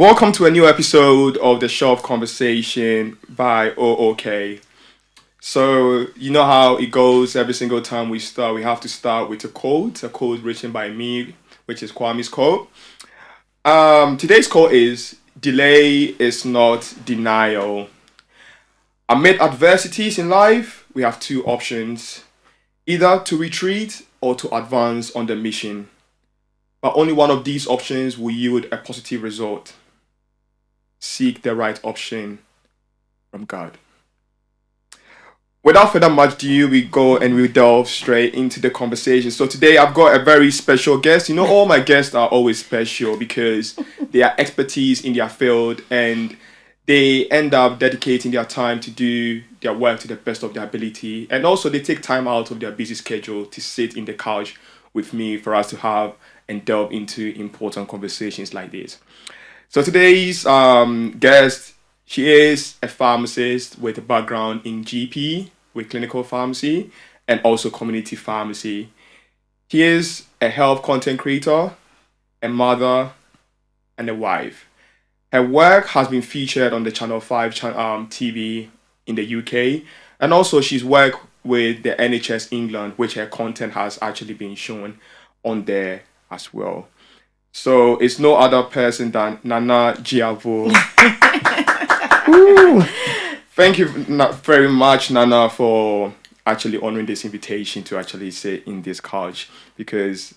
Welcome to a new episode of the Shelf Conversation by OOK. So, you know how it goes every single time we start. We have to start with a quote written by me, which is Kwame's quote. Today's quote is, "Delay is not denial." Amid adversities in life, we have two options, either to retreat or to advance on the mission. But only one of these options will yield a positive result. Seek the right option from God. Without further much ado, we go and we delve straight into the conversation. So today I've got a very special guest. You know, all my guests are always special because they are expertise in their field and they end up dedicating their time to do their work to the best of their ability. And also they take time out of their busy schedule to sit in the couch with me for us to have and delve into important conversations like this. So today's guest, she is a pharmacist with a background in GP, with clinical pharmacy, and also community pharmacy. She is a health content creator, a mother, and a wife. Her work has been featured on the Channel 5 TV in the UK, and also she's worked with the NHS England, which her content has actually been shown on there as well. So it's no other person than Nana Gyeabour. Thank you very much, Nana, for actually honoring this invitation to actually sit in this couch, because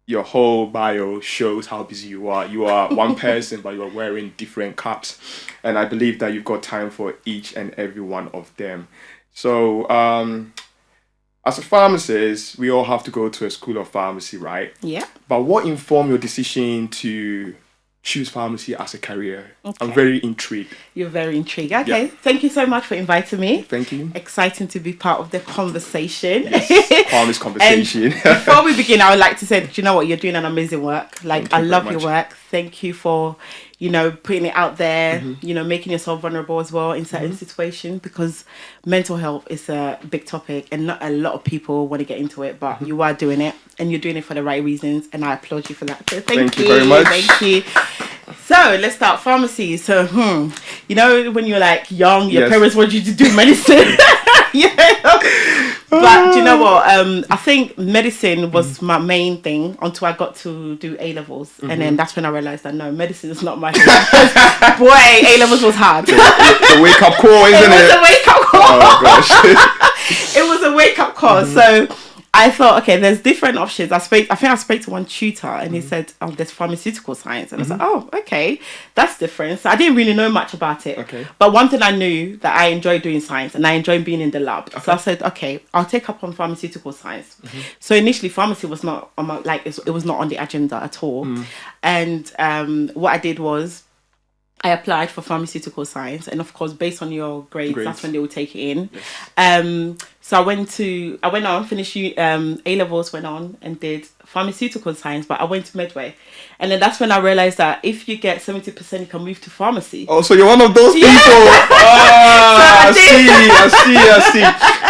your whole bio shows how busy you are. You are one person, but you are wearing different caps. And I believe that you've got time for each and every one of them. So, as a pharmacist, we all have to go to a school of pharmacy, right? Yeah. But what informed your decision to choose pharmacy as a career? Okay. I'm very intrigued. You're very intrigued. Okay. Yeah. Thank you so much for inviting me. Thank you. Exciting to be part of the conversation. Yes, Pharmacist conversation. Before we begin, I would like to say, do you know what? You're doing an amazing work. I love your work. Thank you for, putting it out there, making yourself vulnerable as well in certain situations, because mental health is a big topic and not a lot of people want to get into it, but you are doing it and you're doing it for the right reasons, and I applaud you for that. So thank you very much. Thank you. So let's start pharmacy. So, when you're like young, your parents want you to do medicine. But do you know what? I think medicine was my main thing until I got to do A-levels. And then that's when I realised that no, medicine is not my thing. Boy, A-levels was hard. The wake-up call, isn't it? It was a wake-up call. Oh, gosh. It was a wake-up call. So I thought, okay, there's different options. I think I spoke to one tutor and he said, there's pharmaceutical science. And I was like, oh, okay, that's different. So I didn't really know much about it. Okay. But one thing I knew, that I enjoy doing science and I enjoy being in the lab. Okay. So I said, okay, I'll take up on pharmaceutical science. So initially pharmacy was not on it was not on the agenda at all. And what I did was, I applied for pharmaceutical science, and of course, based on your grades, that's when they will take it in. Yes. So I went on, finished A-levels, went on and did pharmaceutical science, but I went to Medway. And then that's when I realised that if you get 70%, you can move to pharmacy. Oh, so you're one of those people. I see.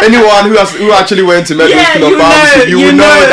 Anyone who actually went to medical school of pharmacy, you will know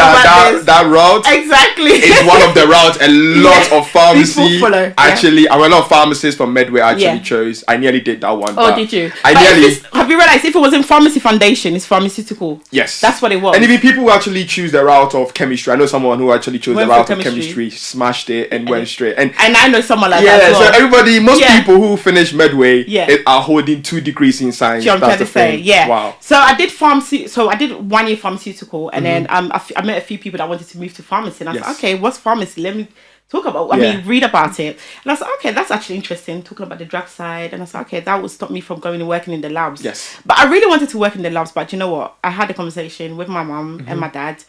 that route. Exactly. Is one of the routes a lot of pharmacy actually, a lot of pharmacists from Medway actually chose. I nearly did that one. Oh, did you? Have you realised if it was in pharmacy foundation, it's pharmaceutical? Yes. That's what it was. And even people who actually choose the route of chemistry, I know someone who actually chose the route of chemistry, smashed it and went straight. And I know someone like that as well. So everybody, most people who finish Medway are holding 2 degrees in science. I'm trying to say, Wow. So I did pharmacy. So I did 1 year pharmaceutical, and then I met a few people that wanted to move to pharmacy, and I was like, okay, what's pharmacy? Let me talk about. Read about it, and I was like, okay, that's actually interesting. Talking about the drug side, and I was like, okay, that would stop me from going and working in the labs. Yes. But I really wanted to work in the labs. But you know what? I had a conversation with my mum and my dad.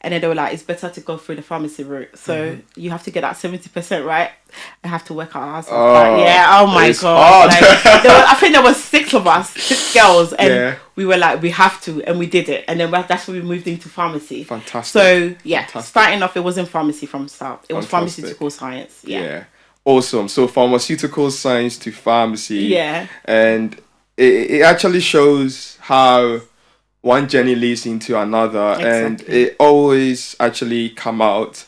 And then they were like, it's better to go through the pharmacy route. So you have to get that 70%, right? I have to work our ass off. Oh my God. I think there was 6 of us, 6 girls. And we were like, we have to. And we did it. And then that's when we moved into pharmacy. Fantastic. So, starting off, it wasn't pharmacy from start. It was pharmaceutical science. Yeah. Awesome. So pharmaceutical science to pharmacy. Yeah. And it actually shows how one journey leads into another, and it always actually come out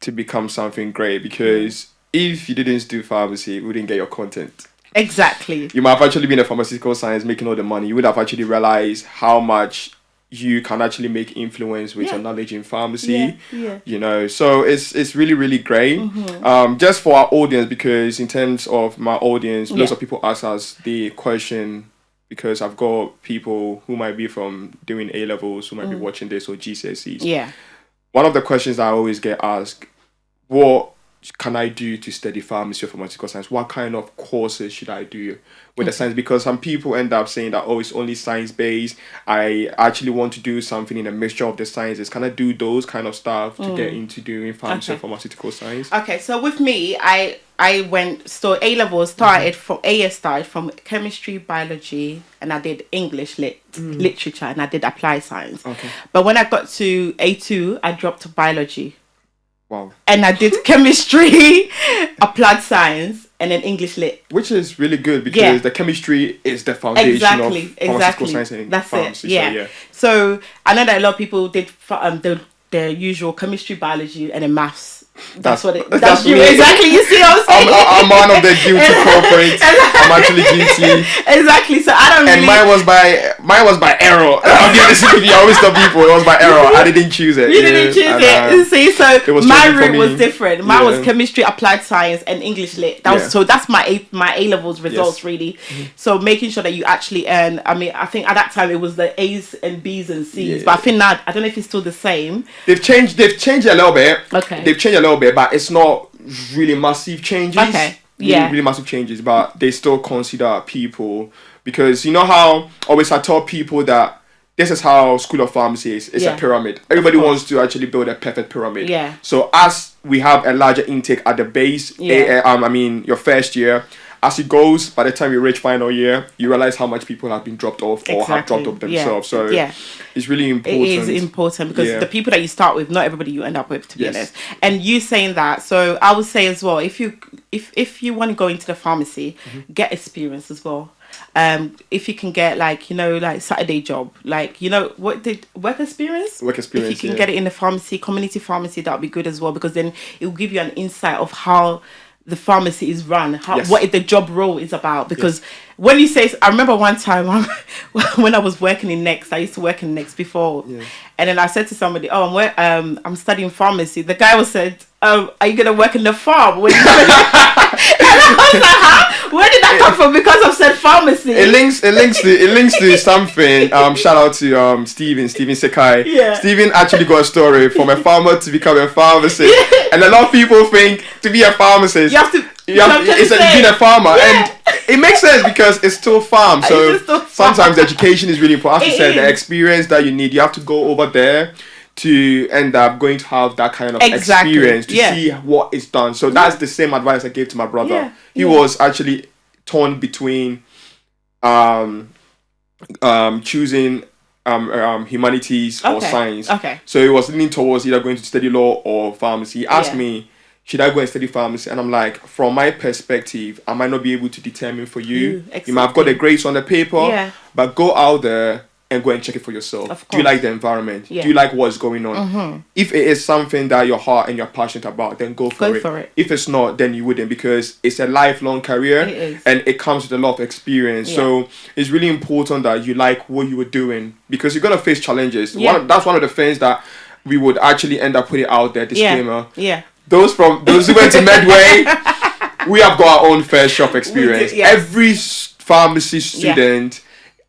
to become something great, because if you didn't do pharmacy, we wouldn't get your content. Exactly. You might have actually been a pharmaceutical science making all the money. You would have actually realized how much you can actually make influence with your knowledge in pharmacy. You know, so it's really, really great. Just for our audience, because in terms of my audience, lots of people ask us the question, because I've got people who might be from doing A-levels, who might be watching this, or GCSEs. One of the questions I always get asked, what can I do to study pharmacy or pharmaceutical science? What kind of courses should I do with the science? Because some people end up saying that, oh, it's only science-based. I actually want to do something in a mixture of the sciences. Can I do those kind of stuff to get into doing pharmacy or pharmaceutical science? Okay, so with me, I went, so A-level started from, AS started from chemistry, biology, and I did English literature, and I did applied science. But when I got to A2, I dropped biology. Wow. And I did chemistry, applied science, and then English lit. Which is really good, because the chemistry is the foundation of pharmaceutical science and pharmacy. That's it, So I know that a lot of people did the usual chemistry, biology, and then maths. That's what that's you. Exactly. You see what I'm saying? I'm one of the guilty culprits. I'm actually guilty. Exactly. So I don't really... And mine was by error. I'll be honest with you. I always tell people it was by error. I didn't choose it. You didn't choose it. See, so my route was different. Mine was chemistry, applied science, and English lit. So that's my A levels results really. So making sure that you actually earn. I mean, I think at that time it was the A's and B's and C's, but I think now I don't know if it's still the same. They've changed a little bit. Okay. They've changed a little bit, but it's not really massive changes. Okay. Really massive changes, but they still consider people, because you know how always I tell people that this is how School of Pharmacy is. It's a pyramid. Everybody wants to actually build a perfect pyramid. So as we have a larger intake at the base, I mean your first year, as it goes, by the time you reach final year, you realize how much people have been dropped off or have dropped off themselves. So it's really important. It is important, because the people that you start with, not everybody you end up with, to be honest. And you saying that, so I would say as well, if you want to go into the pharmacy, get experience as well. If you can get like Saturday job, work experience. If you can get it in the pharmacy, community pharmacy, that would be good as well, because then it will give you an insight of how the pharmacy is run, what the job role is about. Because when you say, I remember one time when I was working in Next, I used to work in Next before, and then I said to somebody, I'm studying pharmacy. The guy said, are you gonna work in the farm? And I was like, huh? Where did that come from? Because I've said pharmacy. It links to something. Shout out to Stephen Sekai. Stephen actually got a story from a farmer to become a pharmacist, and a lot of people think to be a pharmacist you have to it's being a farmer, and it makes sense because it's still farm. So sometimes education is really important. As you said, the experience that you need, you have to go over there to end up going to have that kind of experience to see what is done. So that's the same advice I gave to my brother. He was actually torn between choosing humanities or science. So he was leaning towards either going to study law or pharmacy. He asked me, should I go and study pharmacy? And I'm like, from my perspective, I might not be able to determine for you. You might have got the grades on the paper, but go out there and go and check it for yourself. Do you like the environment? Do you like what's going on? If it is something that your heart and you're passionate about, then go for it. If it's not, then you wouldn't, because it's a lifelong career and it comes with a lot of experience. So it's really important that you like what you were doing, because you're going to face challenges. That's one of the things that we would actually end up putting out there, disclaimer. Those who went to Medway, we have got our own fair share of experience. Every pharmacy student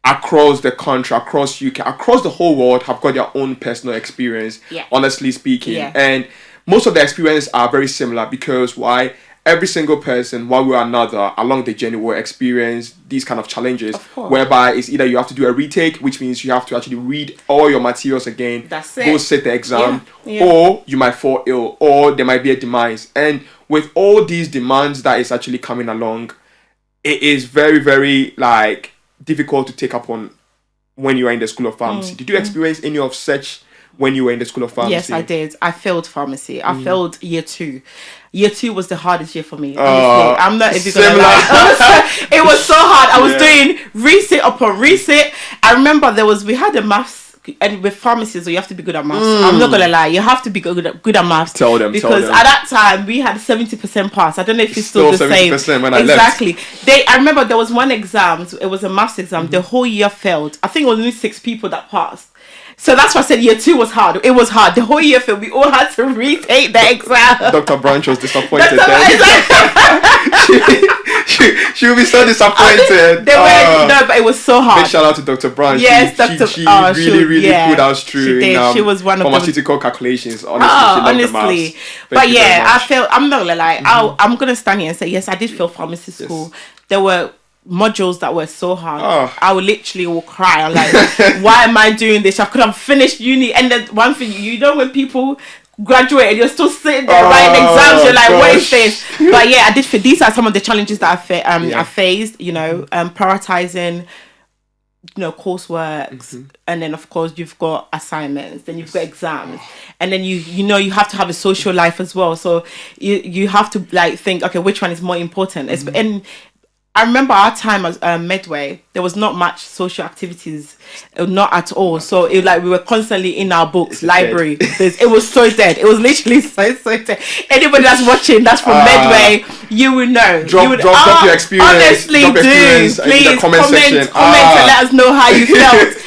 across the country, across UK, across the whole world have got their own personal experience, honestly speaking. And most of the experiences are very similar, because why? Every single person, one way or another, along the journey will experience these kind of challenges, whereby it's either you have to do a retake, which means you have to actually read all your materials again, go sit the exam, or you might fall ill, or there might be a demise. And with all these demands that is actually coming along, it is very, very difficult to take up on when you are in the School of Pharmacy. Did you experience any of such when you were in the School of Pharmacy? Yes, I did. I failed pharmacy. I failed year 2. Year 2 was the hardest year for me. Honestly, I'm not even gonna lie. It was so hard. I was doing resit upon resit. I remember we had a maths and with pharmacists, you have to be good at maths. I'm not gonna lie, you have to be good at maths. Tell them. Because at that time we had 70% pass. I don't know if it's still the 70% same. when I left. Exactly. I remember there was one exam. It was a maths exam. The whole year failed. I think it was only 6 people that passed. So that's why I said year 2 was hard. It was hard. The whole year failed. We all had to retake the exam. Dr. Branch was disappointed then. She will be so disappointed. No, but it was so hard. Big shout out to Dr. Branch. Yes, she really pulled us through. She did. She was one of pharmaceutical calculations. Honestly, But yeah, I'm not gonna lie. I'm gonna stand here and say yes, I did fail pharmacy school. There were modules that were so hard. I would literally cry. I'm like, why am I doing this? I could have finished uni. And then one thing, when people graduate and you're still sitting there writing exams, you're like, what is this? But yeah, I did. These are some of the challenges that I faced. Prioritizing, coursework, and then of course you've got assignments, then you've got exams, and then you have to have a social life as well. So you have to think, okay, which one is more important? And I remember our time as Medway, there was not much social activities, not at all. So we were constantly in our books, library. It was so dead. It was literally so dead. Anybody that's watching, that's from Medway, you will know. Drop your experience. Honestly, please in the comment section. Comment and let us know how you felt.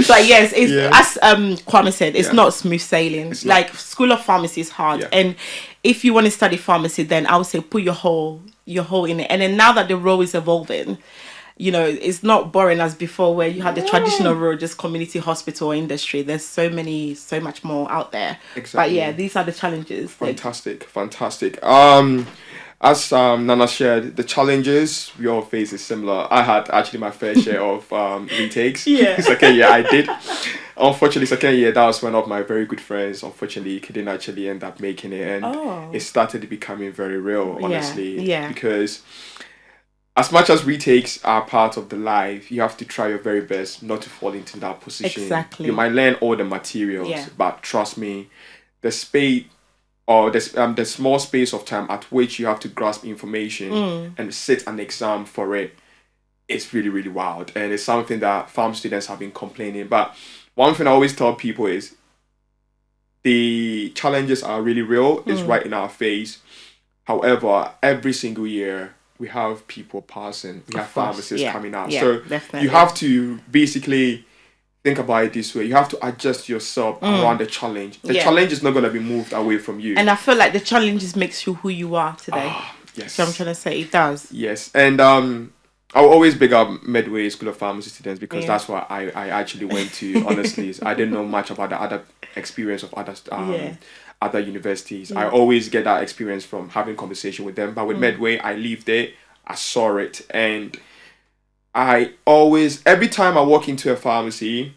But yes, as Kwame said, it's not smooth sailing. School of Pharmacy is hard, and if you want to study pharmacy, then I would say put your whole in it. And then now that the role is evolving, it's not boring as before where you had the traditional role, just community hospital industry. There's so much more out there. Exactly. But yeah, these are the challenges. Fantastic. As Nana shared, the challenges we all face is similar. I had actually my fair share of retakes. Second year I did. Unfortunately, second year, that was one of my very good friends. Unfortunately, he didn't actually end up making it. And it started becoming very real, honestly. Yeah. Because as much as retakes are part of the life, you have to try your very best not to fall into that position. Exactly. You might learn all the materials, but trust me, the space or the small space of time at which you have to grasp information and sit an exam for it, it's really, really wild. And it's something that pharm students have been complaining. But one thing I always tell people is the challenges are really real. It's right in our face. However, every single year we have people passing. We have pharmacists coming out. So you have to basically think about it this way. You have to adjust yourself around the challenge. The challenge is not going to be moved away from you. And I feel like the challenges makes you who you are today. Yes. So I'm trying to say it does. Yes. And I'll always big up Medway School of Pharmacy students because that's what I actually went to. Honestly, I didn't know much about the other experience of other universities. I always get that experience from having conversation with them. But with Medway, I lived it, I saw it, and I always, every time I walk into a pharmacy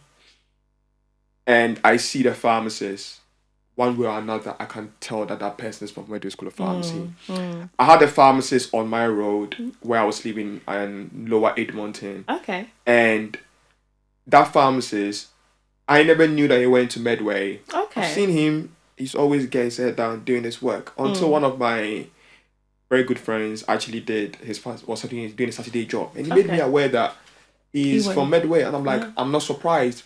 and I see the pharmacist, one way or another, I can tell that person is from Medway School of Pharmacy. I had a pharmacist on my road where I was living in Lower Edmonton. Okay. And that pharmacist, I never knew that he went to Medway. Okay. I've seen him, he's always getting his head down doing his work. Until one of my very good friends actually doing a Saturday job. And he made me aware that he's from Medway. And I'm like, I'm not surprised.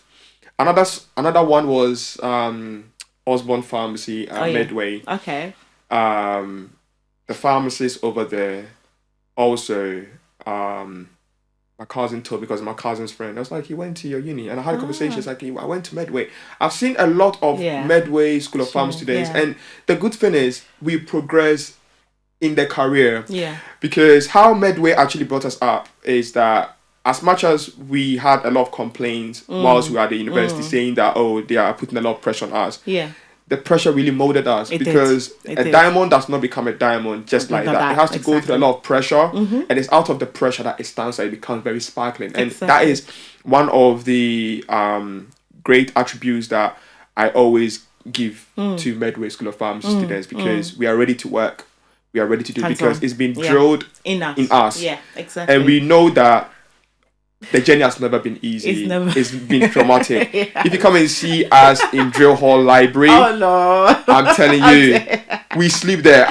Another one was Osborne Pharmacy at Medway. Okay. The pharmacist over there also, my cousin told, because my cousin's friend, I was like, he went to your uni, and I had a conversation. It's like, I went to Medway. I've seen a lot of Medway School of Pharmacy students, and the good thing is we progress in their career. Yeah. Because how Medway actually brought us up is that as much as we had a lot of complaints whilst we were at the university saying that, they are putting a lot of pressure on us. Yeah. The pressure really molded us because a diamond does not become a diamond just like that. It has to go through a lot of pressure, and it's out of the pressure that it stands out. It becomes very sparkling, and that is one of the great attributes that I always give to Medway School of Pharmacy students, because we are ready to work. We are ready to do it because it's been drilled in us. Yeah, exactly. And we know that the journey has never been easy. It's been traumatic. If you come and see us in Drill Hall Library, I'm telling you, we sleep there.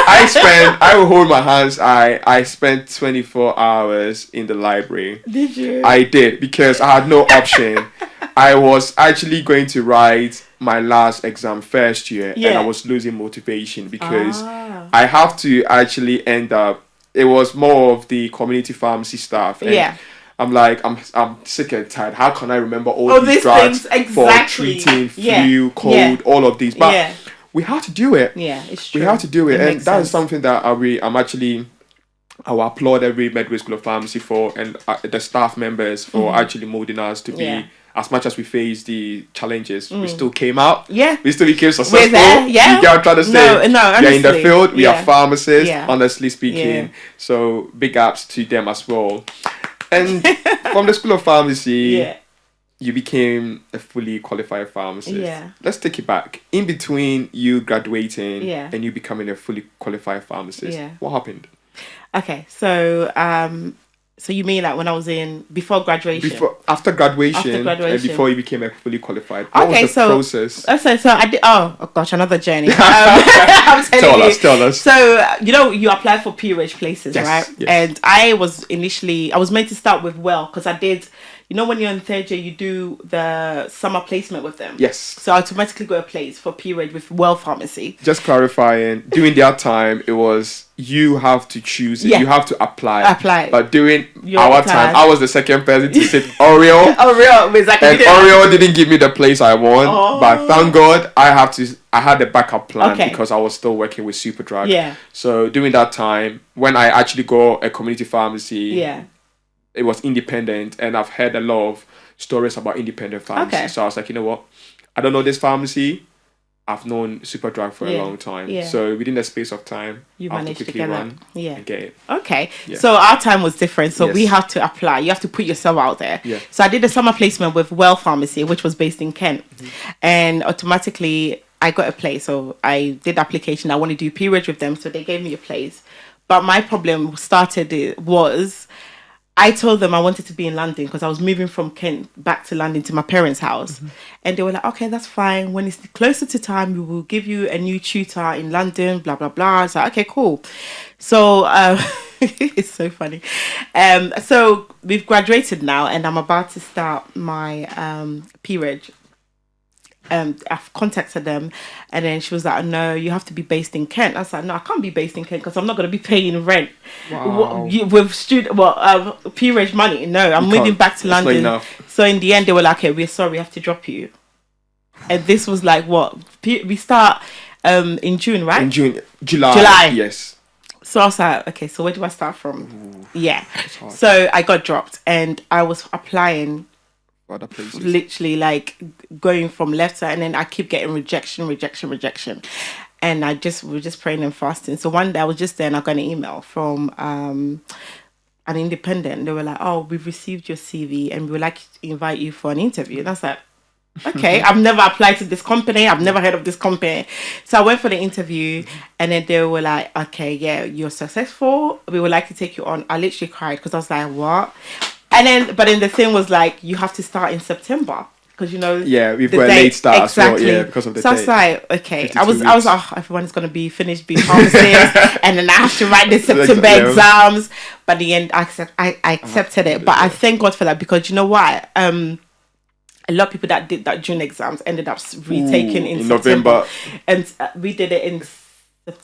I will hold my hands. I spent 24 hours in the library. Did you? I did, because I had no option. I was actually going to write my last exam first year, and I was losing motivation because I have to actually end up. It was more of the community pharmacy stuff. And I'm like, I'm sick and tired. How can I remember all these drugs for treating flu, cold, all of these? But we have to do it. Yeah, it's true. We have to do it, and that is sense. something that I will applaud every Medway School of Pharmacy for, and the staff members for actually molding us to be. As much as we face the challenges, we still came out. Yeah. We still became successful. We're there, yeah. You get what I'm trying to say? No, honestly. They're in the field. We are pharmacists, honestly speaking. So big ups to them as well. And from the School of Pharmacy, you became a fully qualified pharmacist. Yeah. Let's take it back. In between you graduating and you becoming a fully qualified pharmacist, what happened? Okay, so you mean like when I was before graduation? After graduation, and before you became a fully qualified. What was the process? So I did. Oh gosh, another journey. I'm tell us. So you apply for peerage places, right? Yes. And I was meant to start with because I did. When you're in third year, you do the summer placement with them. Yes. So I automatically got a place for peerage with Pharmacy. Just clarifying, during that time, it was you have to choose it. Yeah. You have to apply. But during our time, I was the second person to sit Oriole. Exactly. And Oriole didn't give me the place I want. Oh. But thank God, I had a backup plan because I was still working with Superdrug. Yeah. So during that time, when I actually got a community pharmacy, it was independent, and I've heard a lot of stories about independent pharmacy. Okay. So I was like, you know what? I don't know this pharmacy. I've known Superdrug for a long time. Yeah. So within the space of time, you managed to get run and get it. Okay. Yeah. So our time was different. So we had to apply. You have to put yourself out there. Yeah. So I did a summer placement with Pharmacy, which was based in Kent. Mm-hmm. And automatically I got a place. So I did the application. I want to do peerage with them. So they gave me a place. But my problem was I told them I wanted to be in London because I was moving from Kent back to London to my parents' house. Mm-hmm. And they were like, okay, that's fine. When it's closer to time, we will give you a new tutor in London, blah, blah, blah. I was like, okay, cool. So it's so funny. So we've graduated now and I'm about to start my peerage. I've contacted them and then she was like, no, you have to be based in Kent. I was like, no, I can't be based in Kent because I'm not going to be paying rent with peerage money. No, I'm moving back to London. So in the end they were like, okay, we're sorry, we have to drop you. And this was like what? We start in June, right? In June, July. Yes. So I was like, okay, so where do I start from? Ooh, yeah. So I got dropped and I was applying other places. Literally like going from left side and then I keep getting rejection. And we're just praying and fasting. So one day I was just there and I got an email from an independent. They were like, oh, we've received your CV and we would like to invite you for an interview. And I was like, okay, I've never applied to this company. I've never heard of this company. So I went for the interview and then they were like, okay, yeah, you're successful. We would like to take you on. I literally cried because I was like, what? But then the thing was like, you have to start in September because we've got a late start as well, because of the date. So I was like, okay, I was everyone's gonna be finished being pharmacist, and then I have to write the September exams. But in the end, I accepted it. But I thank God for that because you know what, a lot of people that did that June exams ended up retaking in September. November, and we did it in September.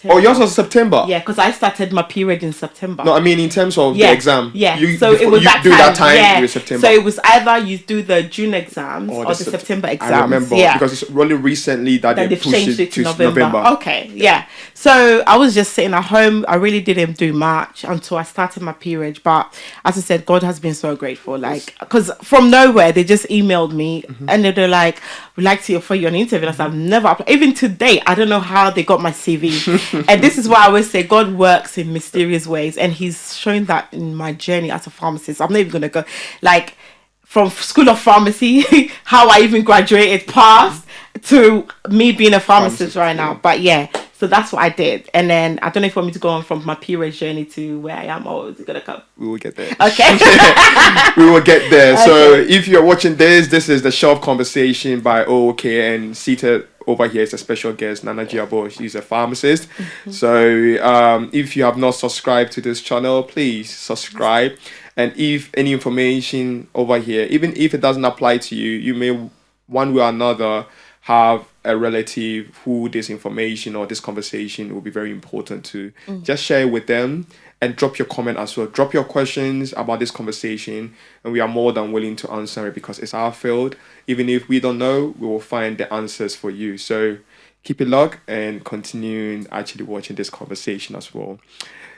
Oh, yours was September? Yeah, because I started my period in September. No, I mean in terms of the exam. Yeah, it was that time in September. So it was either you do the June exams or the September exams. I remember because it's really recently that they pushed it to November. Okay, yeah. So I was just sitting at home. I really didn't do much until I started my period. But as I said, God has been so grateful. Like, because from nowhere, they just emailed me and they're like, we'd like to offer you an interview. And I said, I've never applied. Even today, I don't know how they got my CV. And this is why I always say God works in mysterious ways, and He's shown that in my journey as a pharmacist. I'm not even gonna go like from School of Pharmacy, how I even graduated past to me being a pharmacist right now. But yeah, so that's what I did. And then I don't know if you want me to go on from my period journey to where I am, or is it gonna come? We will get there. Okay. We will get there. Okay. So if you're watching this is the Shelf Conversation by OK, and seated over here is a special guest, Nana Gyeabour. She's a pharmacist. So if you have not subscribed to this channel, please subscribe. And if any information over here, even if it doesn't apply to you, you may one way or another have a relative who this information or this conversation will be very important to. Just share it with them and drop your comment as well. Drop your questions about this conversation, and we are more than willing to answer it because it's our field. Even if we don't know, we will find the answers for you. So keep it locked and continue actually watching this conversation as well.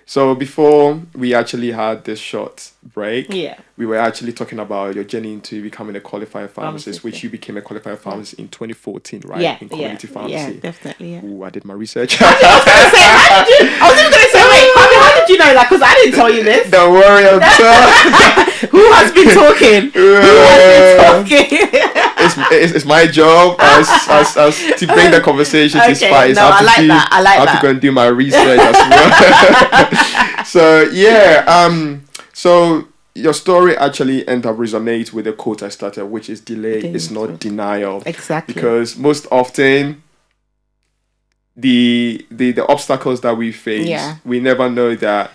So before we actually had this short break, we were actually talking about your journey into becoming a qualified pharmacist, which you became a qualified pharmacist in 2014, right? In community pharmacy. Yeah, definitely. Yeah. Ooh, I did my research. I was even going to say, wait, how did you know that? Because I didn't tell you this. Don't worry, I'm sorry. Who has been talking? It's my job as to bring the conversation to spice. No, I like that. I have to go and do my research as well. So yeah, so your story actually end up resonate with the quote I started, which is delay is not denial. Exactly. Because most often the obstacles that we face, we never know that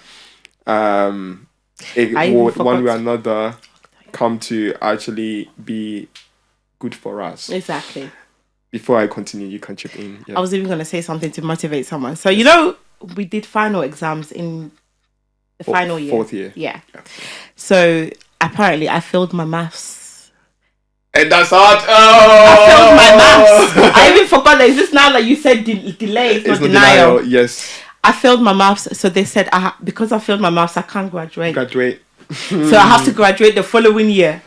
it would one way or another come to actually be good for us. Exactly. Before I continue, you can chip in. Yeah. I was even going to say something to motivate someone. So, you know, we did final exams in the final year. 4th year. Yeah. So, apparently, I failed my maths. And that's hard. I failed my maths. I even forgot that. Is this now that you said delay? It's not denial. Yes. I failed my maths. So, they said, because I failed my maths, I can't graduate. So, I have to graduate the following year.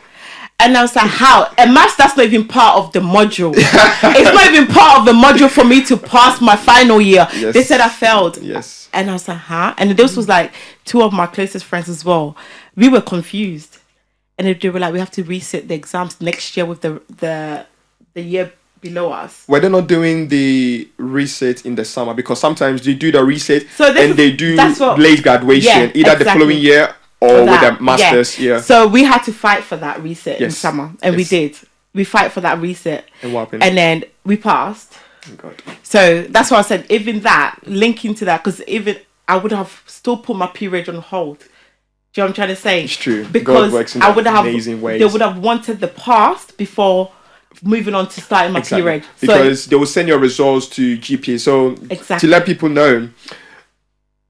And I was like, how? And maths, that's not even part of the module. It's not even part of the module for me to pass my final year. Yes. They said I failed. Yes. And I was like, huh? And this was like 2 of my closest friends as well. We were confused. And they were like, we have to resit the exams next year with the year below us. Were they not doing the reset in the summer? Because sometimes they do the reset and they do late graduation, either the following year or with the masters, So we had to fight for that reset in summer, and we did. We fight for that reset, and what happened? And then we passed. Oh God. So that's why I said even that linking to that, because even I would have still put my period on hold. Do you know what I'm trying to say? It's true. Because God works in I would have amazing ways. They would have wanted the past before moving on to starting my period. Because they will send your results to GP. So to let people know,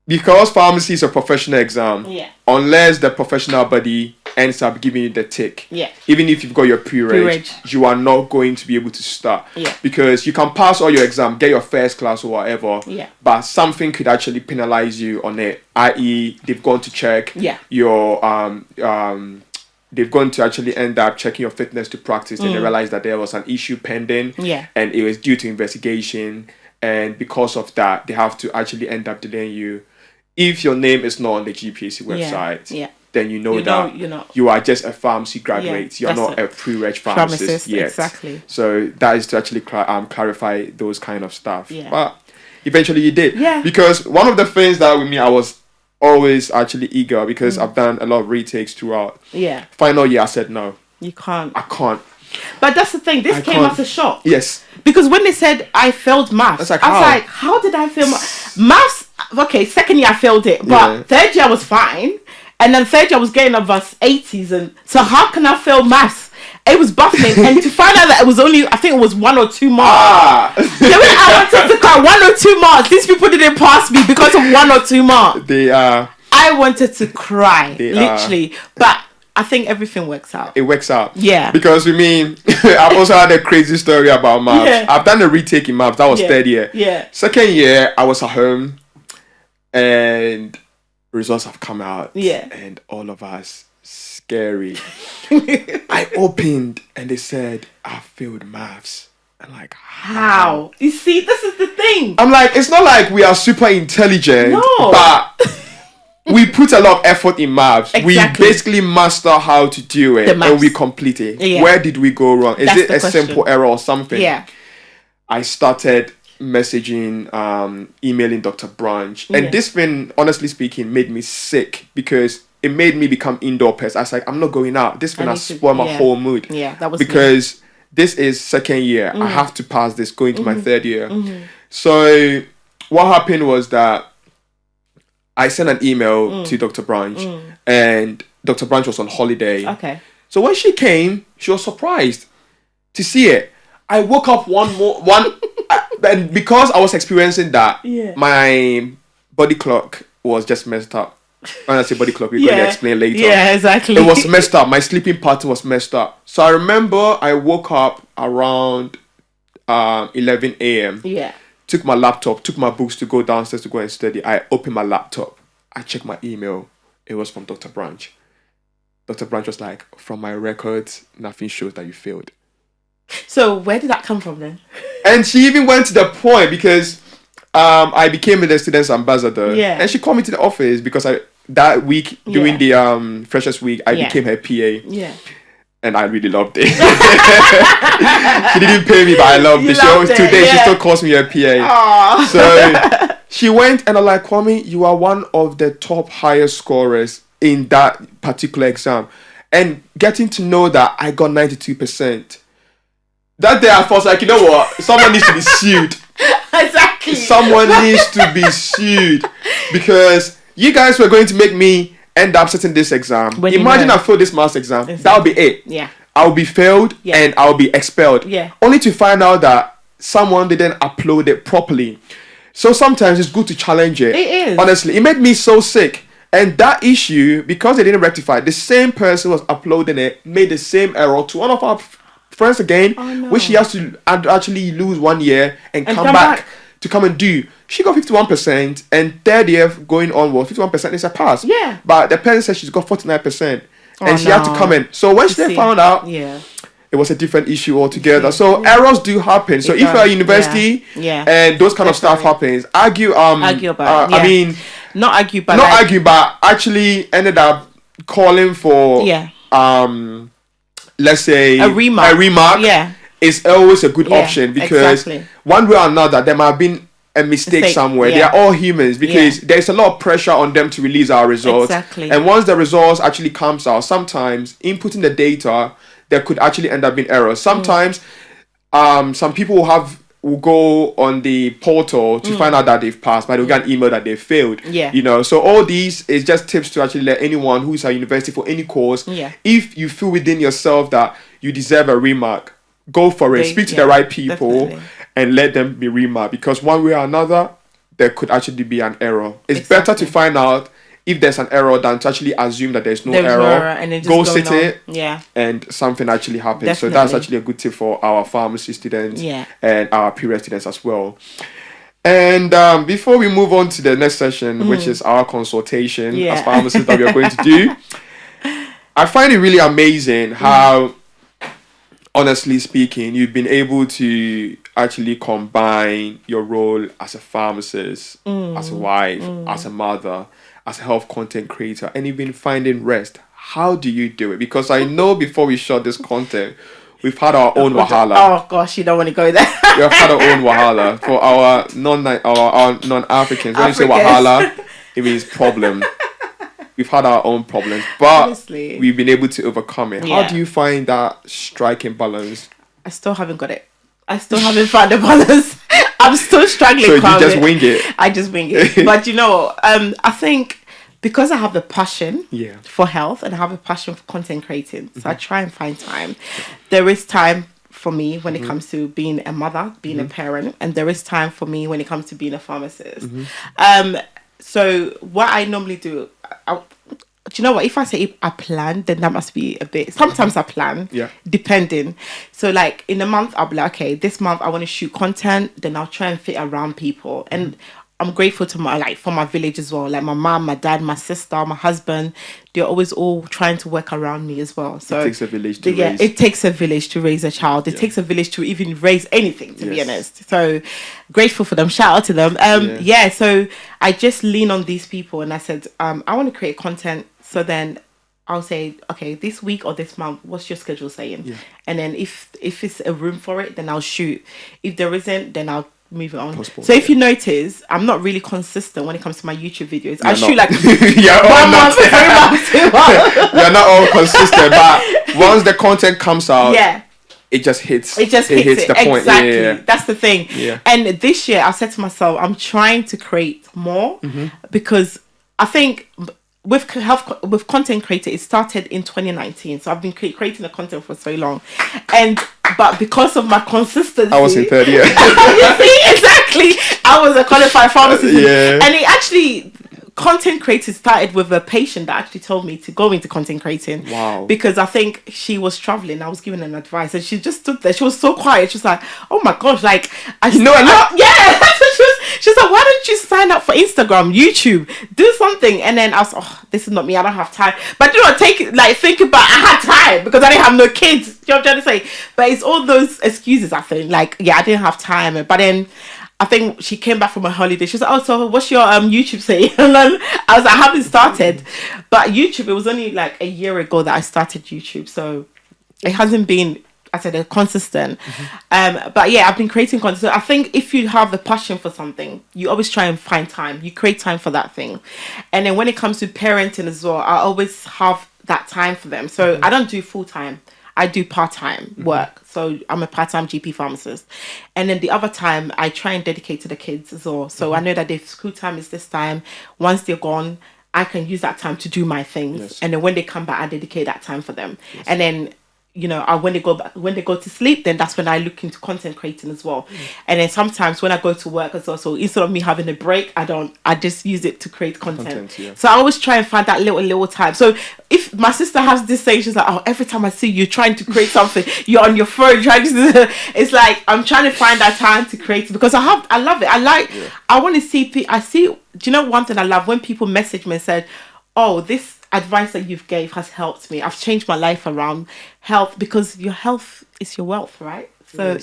because pharmacy is a professional exam, unless the professional body ends up giving you the tick, even if you've got your pre-reg, you are not going to be able to start. Because you can pass all your exam, get your first class or whatever, but something could actually penalize you on it, i.e. they've gone to check your they've gone to actually end up checking your fitness to practice, and they realize that there was an issue pending, and it was due to investigation, and because of that they have to actually end up delaying you. If your name is not on the GPAC website, then you know you are just a pharmacy graduate. You're not a pre-reg pharmacist yet. Exactly. So that is to actually clarify those kind of stuff. But eventually you did. Because one of the things that with me, I was always actually eager because I've done a lot of retakes throughout. Final year, I said no. You can't. I can't. But that's the thing. This came as a shock. Yes. Because when they said I failed maths, I was like, how did I fail maths? Okay, second year I failed it, but third year I was fine, and then third year I was getting above 80s, and so how can I fail maths? It was baffling, and to find out that it was only, I think it was 1 or 2 marks. I wanted to cut 1 or 2 marks. These people didn't pass me because of 1 or 2 marks. I wanted to cry, literally, but I think everything works out. It works out. Yeah. Because with me, I've also had a crazy story about maths. I've done a retake in maths. That was third year. Second year, I was at home, and results have come out. And all of us, scary. I opened, and they said, I failed maths. I'm like, how? You see, this is the thing. I'm like, it's not like we are super intelligent, but we put a lot of effort in maths. We basically master how to do it, and we complete it. Where did we go wrong? Is it a simple error or something? I started messaging, emailing Dr. Branch, and this thing, honestly speaking, made me sick because it made me become indoor person. I was like, I'm not going out. This thing has spoiled my whole mood. That was because this is second year. I have to pass this, going to my third year. So what happened was that I sent an email to Dr. Branch, and Dr. Branch was on holiday. Okay. So when she came, she was surprised to see it. I woke up and because I was experiencing that, my body clock was just messed up. When I say body clock, we're going to explain later. Yeah, exactly. It was messed up. My sleeping pattern was messed up. So I remember I woke up around 11 a.m. Yeah. Took my laptop, took my books to go downstairs to go and study. I opened my laptop. I checked my email. It was from Dr. Branch. Dr. Branch was like, from my records, nothing shows that you failed. So where did that come from then? And she even went to the point because I became the student's ambassador. Yeah. And she called me to the office because that week during the Freshers Week, I became her PA. Yeah. And I really loved it. She didn't pay me, but I loved it. She still calls me her PA. Aww. So she went and I'm like, Kwame, you are one of the top highest scorers in that particular exam. And getting to know that I got 92%. That day I was like, you know what? Someone needs to be sued. Exactly. Someone needs to be sued. Because you guys were going to make me end up sitting this exam. Imagine I failed this maths exam. Exactly. That'll be it. Yeah. I'll be failed and I'll be expelled. Yeah. Only to find out that someone didn't upload it properly. So sometimes it's good to challenge it. It is. Honestly, it made me so sick. And that issue, because they didn't rectify it, the same person was uploading it, made the same error to one of our friends again, which she has to actually lose 1 year and come back to come and do. She got 51%, and third year going on was 51% is a pass. Yeah. But the person said she's got 49%, and she had to come in. So when she found out, it was a different issue altogether. So errors do happen. So if you're at university and those kind of stuff happens, argue about it. I mean, not argue, but actually ended up calling for let's say a remark. Is always a good option, because one way or another there might have been a mistake somewhere. They are all humans, because there's a lot of pressure on them to release our results. And once the results actually comes out, sometimes inputting the data, there could actually end up being errors. Sometimes some people will go on the portal to find out that they've passed, but they'll get an email that they failed. You know, so all these is just tips to actually let anyone who's at university for any course, if you feel within yourself that you deserve a remark, go for it. Speak to the right people and let them be remarked, because one way or another there could actually be an error. It's better to find out if there's an error than to actually assume that there's no error. And then just go sit it and something actually happens. So that's actually a good tip for our pharmacy students and our period students as well. And before we move on to the next session, which is our consultation as pharmacists that we are going to do, I find it really amazing how, honestly speaking, you've been able to actually combine your role as a pharmacist, as a wife, as a mother, as a health content creator, and you've been finding rest. How do you do it? Because I know before we shot this content, we've had our own wahala. Oh gosh, you don't want to go there. We've had our own wahala. For our non-Africans, when you say wahala, it means problem. We've had our own problems, but honestly, we've been able to overcome it. How do you find that striking balance? I still haven't got it. I still haven't found the balance. I'm still struggling. So you just wing it? I just wing it. But you know, I think because I have the passion for health and I have a passion for content creating, so I try and find time. There is time for me when it comes to being a mother, being a parent, and there is time for me when it comes to being a pharmacist. So what I normally do, do you know what? If I say I plan, then that must be a bit. Sometimes I plan, depending. So like in a month, I'll be like, okay, this month I want to shoot content. Then I'll try and fit around people. And I'm grateful to for my village as well. Like my mom, my dad, my sister, my husband. They're always all trying to work around me as well. So it takes a village to raise. It takes a village to raise a child. It takes a village to even raise anything, to be honest. So grateful for them. Shout out to them. So I just lean on these people and I said, I want to create content. So then I'll say, okay, this week or this month, what's your schedule saying? And then if it's a room for it, then I'll shoot. If there isn't, then I'll move it on. So if you notice, I'm not really consistent when it comes to my YouTube videos. I shoot like 1 month, 3 months, 2 months. You're not all consistent, but once the content comes out, it just hits. It just hits the point. Exactly. Yeah. That's the thing. Yeah. And this year, I said to myself, I'm trying to create more because I think with content creator, it started in 2019. So I've been creating the content for so long, but because of my consistency, I was in third year. You see, exactly. I was a qualified pharmacist, and it actually. Content creator started with a patient that actually told me to go into content creating. Wow. Because I think she was traveling. I was giving her advice and she just stood there. She was so quiet. She was like, oh my gosh, like, I know a lot. Yeah. That's what she was like, why don't you sign up for Instagram, YouTube, do something? And then I was, oh, this is not me. I don't have time. But think about, I had time because I didn't have no kids. You know what I'm trying to say? But it's all those excuses, I think. Like, yeah, I didn't have time. But then I think she came back from a holiday. She was like, oh, so what's your YouTube say? And then I was like, I haven't started. But YouTube, it was only like a year ago that I started YouTube. So it hasn't been, I said, consistent. But yeah, I've been creating content. So I think if you have the passion for something, you always try and find time. You create time for that thing. And then when it comes to parenting as well, I always have that time for them. So I don't do full time. I do part-time work. So I'm a part-time GP pharmacist. And then the other time I try and dedicate to the kids as well. So I know that if school time is this time, once they're gone, I can use that time to do my things. Yes. And then when they come back, I dedicate that time for them. Yes. And then, when they go to sleep, then that's when I look into content creating as well. And then sometimes when I go to work as well, so instead of me having a break, I just use it to create content. Yeah. So I always try and find that little time. So if my sister has this saying, she's like, oh, every time I see you trying to create something, you're on your phone trying to, it's like, I'm trying to find that time to create because I love it. I want to see, do you know one thing I love? When people message me and said, oh, this advice that you've gave has helped me. I've changed my life around health because your health is your wealth, right? So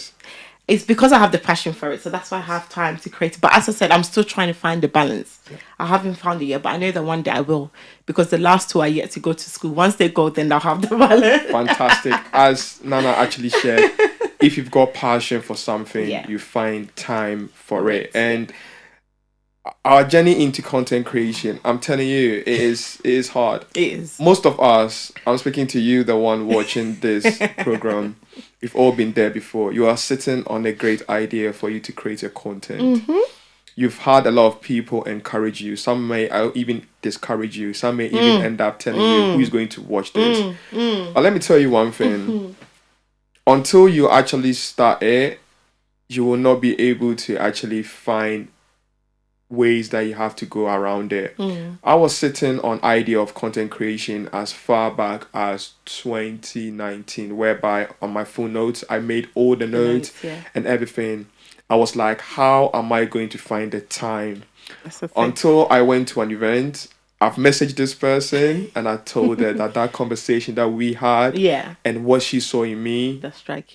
it's because I have the passion for it. So that's why I have time to create. But as I said, I'm still trying to find the balance. Yeah. I haven't found it yet, but I know that one day I will because the last two are yet to go to school. Once they go, then I'll have the balance. Fantastic. As Nana actually shared, if you've got passion for something, you find time for it. And our journey into content creation, I'm telling you, it is hard. It is. Most of us, I'm speaking to you, the one watching this program, we've all been there before. You are sitting on a great idea for you to create your content. You've had a lot of people encourage you. Some may even discourage you. Some may even end up telling you who's going to watch this. But let me tell you one thing. Until you actually start it, you will not be able to actually find ways that you have to go around it. I was sitting on idea of content creation as far back as 2019, whereby on my full notes I made all the notes and everything. I was like, how am I going to find the time? Until I went to an event, I've messaged this person and I told her that conversation that we had and what she saw in me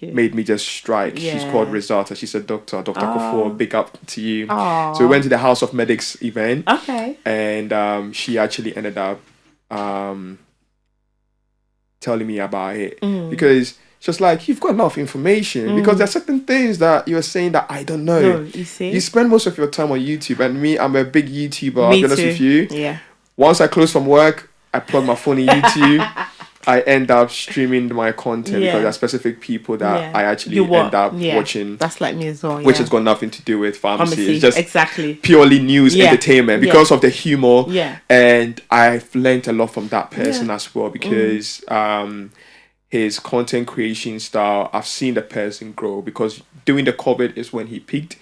made me just strike. She's called Resulta. She's a doctor, Dr. Kofo. Big up to you. So we went to the House of Medics event. Okay. And she actually ended up telling me about it because she was like, you've got enough information because there are certain things that you're saying that I don't know. No, you see? You spend most of your time on YouTube and me, I'm a big YouTuber. I'll be honest with you. Yeah. Once I close from work, I plug my phone in YouTube. I end up streaming my content because there are specific people that I actually end up watching. That's like me as well. Which has got nothing to do with pharmacy. It's just purely news, entertainment because of the humor. Yeah. And I've learned a lot from that person as well because his content creation style, I've seen the person grow because during the COVID is when he peaked.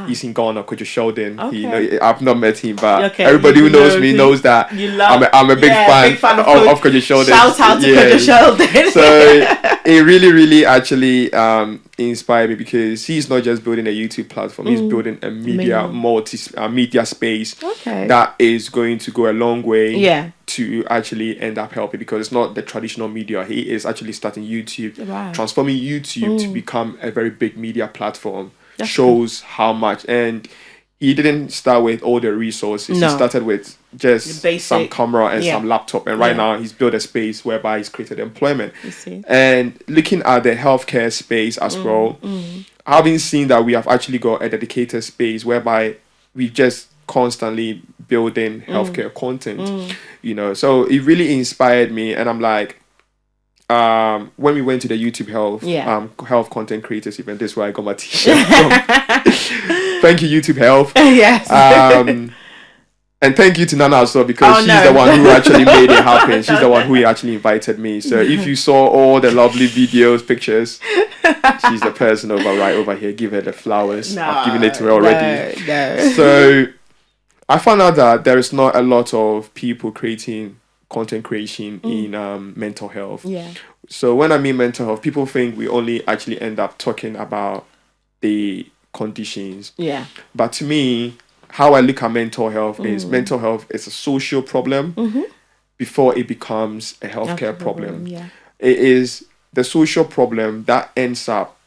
He's in Ghana, Kojo Sheldon. Okay. I've not met him, but everybody who knows me knows that I'm a big fan of Kojo Sheldon. Shout out to Kojo Sheldon. So it really, really actually inspired me because he's not just building a YouTube platform, he's building a media space that is going to go a long way to actually end up helping because it's not the traditional media. He is actually starting YouTube, transforming YouTube to become a very big media platform. Shows how much. And he didn't start with all the resources. He started with just some camera and some laptop. And right now he's built a space whereby he's created employment. And looking at the healthcare space as well, having seen that we have actually got a dedicated space whereby we just constantly building healthcare content, so it really inspired me. And I'm like, when we went to the YouTube health content creators event, this is where I got my t-shirt from. Thank you, YouTube Health. Yes. And thank you to Nana as well, because she's the one who actually made it happen. She's the one who actually invited me. So if you saw all the lovely videos, pictures, she's the person right over here. Give her the flowers. No, I've given it to her already. No. So I found out that there is not a lot of people creating content creation in mental health. Yeah. So when I mean mental health, people think we only actually end up talking about the conditions. Yeah. But to me, how I look at mental health is a social problem before it becomes a healthcare problem. Yeah. It is the social problem that ends up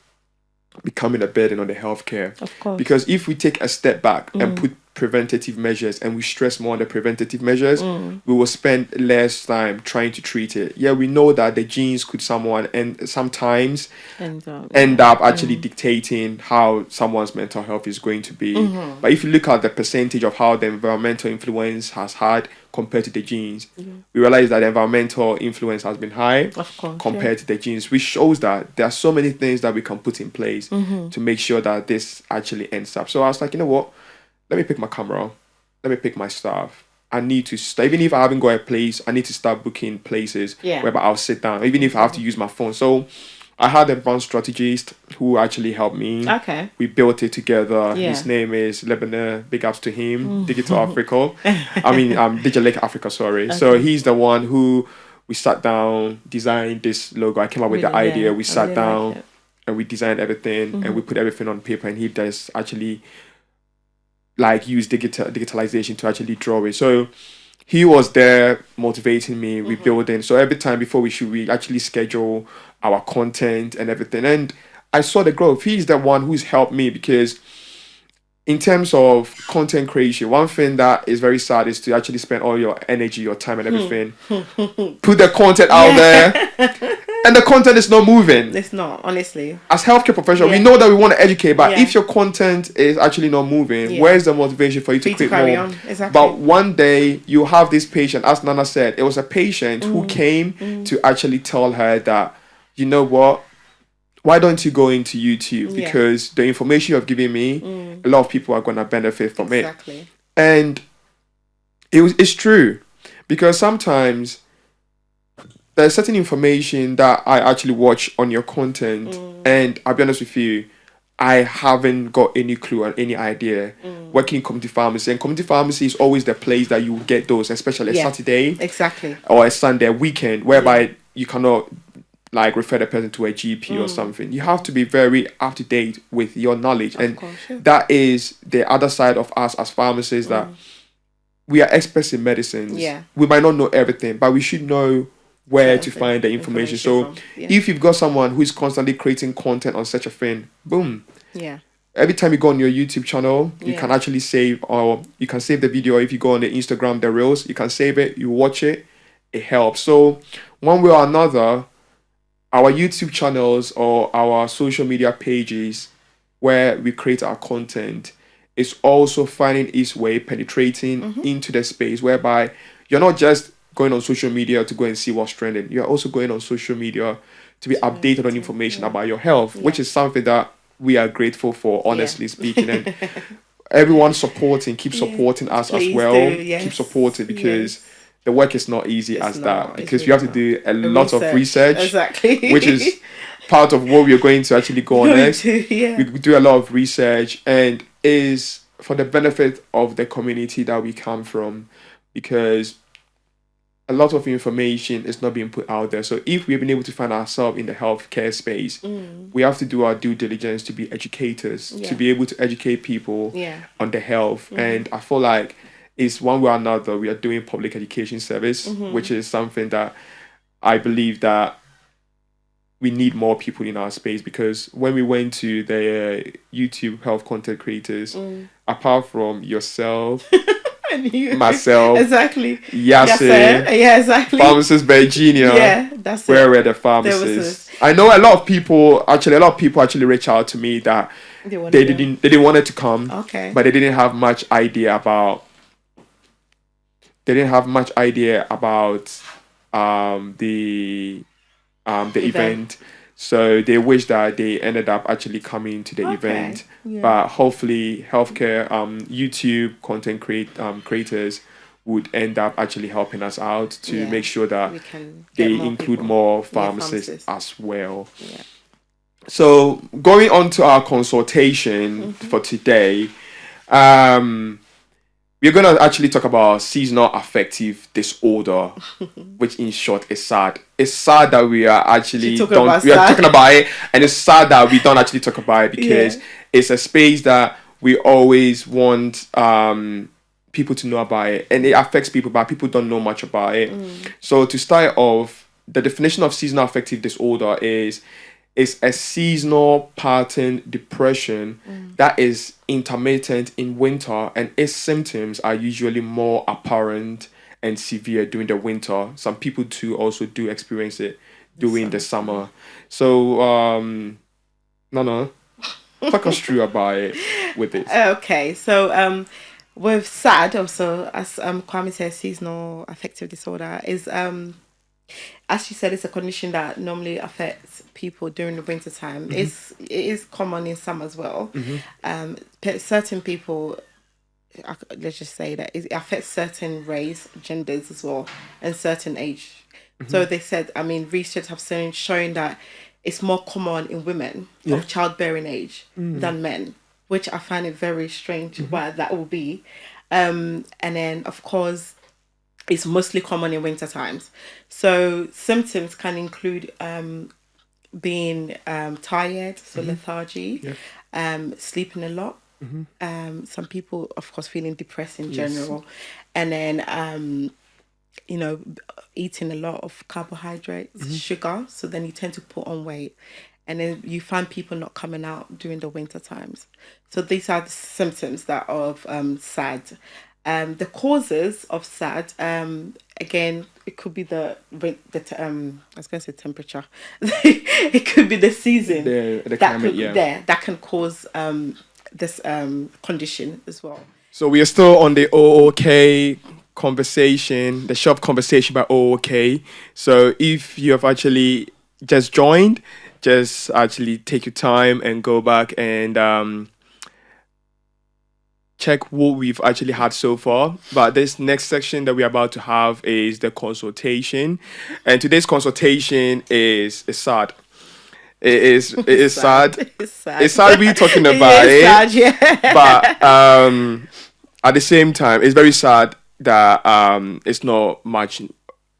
becoming a burden on the healthcare. Of course. Because if we take a step back and put preventative measures and we stress more on the preventative measures, we will spend less time trying to treat it. Yeah, we know that the genes could sometimes end up actually dictating how someone's mental health is going to be. But if you look at the percentage of how the environmental influence has had compared to the genes, we realize that the environmental influence has been high compared to the genes, which shows that there are so many things that we can put in place to make sure that this actually ends up. So I was like, you know what? Let me pick my camera. Let me pick my stuff. I need to start, even if I haven't got a place, I need to start booking places where I'll sit down, even if I have to use my phone. So I had a brand strategist who actually helped me. Okay. We built it together. His name is Lebanon. Big ups to him. Digital Africa. Digital Lake Africa, sorry. Okay. So he's the one who we sat down, designed this logo. I came up with the idea. We sat down and we designed everything and we put everything on paper, and he does actually use digitalization to actually draw it. So he was there motivating me, rebuilding. So every time before we shoot, we actually schedule our content and everything. And I saw the growth. He's the one who's helped me, because in terms of content creation, one thing that is very sad is to actually spend all your energy, your time and everything, put the content out there, and the content is not moving. It's not, honestly. As healthcare professionals, we know that we want to educate, but if your content is actually not moving, where's the motivation for you to create more? Exactly. But one day you have this patient, as Nana said, it was a patient who came to actually tell her that, you know what, why don't you go into YouTube? Because the information you've given me, a lot of people are going to benefit from it. And it's true. Because sometimes there's certain information that I actually watch on your content, and I'll be honest with you, I haven't got any clue or any idea. Working in community pharmacy, and community pharmacy is always the place that you get those, especially a Saturday or a Sunday, weekend, whereby you cannot refer the person to a GP or something. You have to be very up to date with your knowledge, and that is the other side of us as pharmacists, that we are experts in medicines. We might not know everything, but we should know where to find the information. So if you've got someone who is constantly creating content on such a thing, boom. Every time you go on your YouTube channel, you can actually save, or you can save the video. If you go on the Instagram, the Reels, you can save it, you watch it, it helps. So one way or another, our YouTube channels or our social media pages where we create our content is also finding its way, penetrating into the space, whereby you're not just going on social media to go and see what's trending. You're also going on social media to be updated on information about your health, which is something that we are grateful for, honestly speaking. And everyone keep supporting us as well. Keep supporting, because the work is not easy because you have to do a lot of research, which is part of what we are going to actually go on next. We do a lot of research, and is for the benefit of the community that we come from, because a lot of information is not being put out there. So if we've been able to find ourselves in the healthcare space, we have to do our due diligence to be educators, to be able to educate people on the health. And I feel like it's one way or another, we are doing public education service, which is something that I believe that we need more people in our space. Because when we went to the YouTube health content creators, apart from yourself, myself, Yasser, Pharmacist Virginia, where were the pharmacists? I know a lot of people actually reach out to me that they didn't want it to come, but they didn't have much idea about the the event. So they wish that they ended up actually coming to the event. Yeah. But hopefully healthcare YouTube content creators would end up actually helping us out to make sure that we can they get include people. more pharmacists as well. Yeah. So going on to our consultation for today, we're going to actually talk about seasonal affective disorder, which in short is SAD. It's sad that we are actually talking about it, and it's sad that we don't actually talk about it because it's a space that we always want people to know about it, and it affects people, but people don't know much about it. So to start off, the definition of seasonal affective disorder is a seasonal pattern depression that is intermittent in winter, and its symptoms are usually more apparent and severe during the winter. Some people too also do experience it during the summer. So, Nana, talk us through about it with this. Okay, so with SAD, also as Kwame says, seasonal affective disorder is as she said, it's a condition that normally affects people during the winter time. It is common in summer as well. Certain people, let's just say that it affects certain race, genders as well, and certain age. So they said, research have shown that it's more common in women of childbearing age than men, which I find it very strange why that will be. And then, of course, it's mostly common in winter times. So symptoms can include being tired, so lethargy, sleeping a lot. Some people, of course, feeling depressed in general, and then eating a lot of carbohydrates, sugar. So then you tend to put on weight, and then you find people not coming out during the winter times. So these are the symptoms that of SAD. The causes of SAD, again, it could be I was going to say temperature. It could be the season, the climate, that can cause this condition as well. So we are still on the OOK conversation, the shop conversation by OOK. So if you have actually just joined, just actually take your time and go back and check what we've actually had so far. But this next section that we're about to have is the consultation, and today's consultation is sad. It is sad. It's sad we talking about it. Sad, yeah. But at the same time, it's very sad that it's not much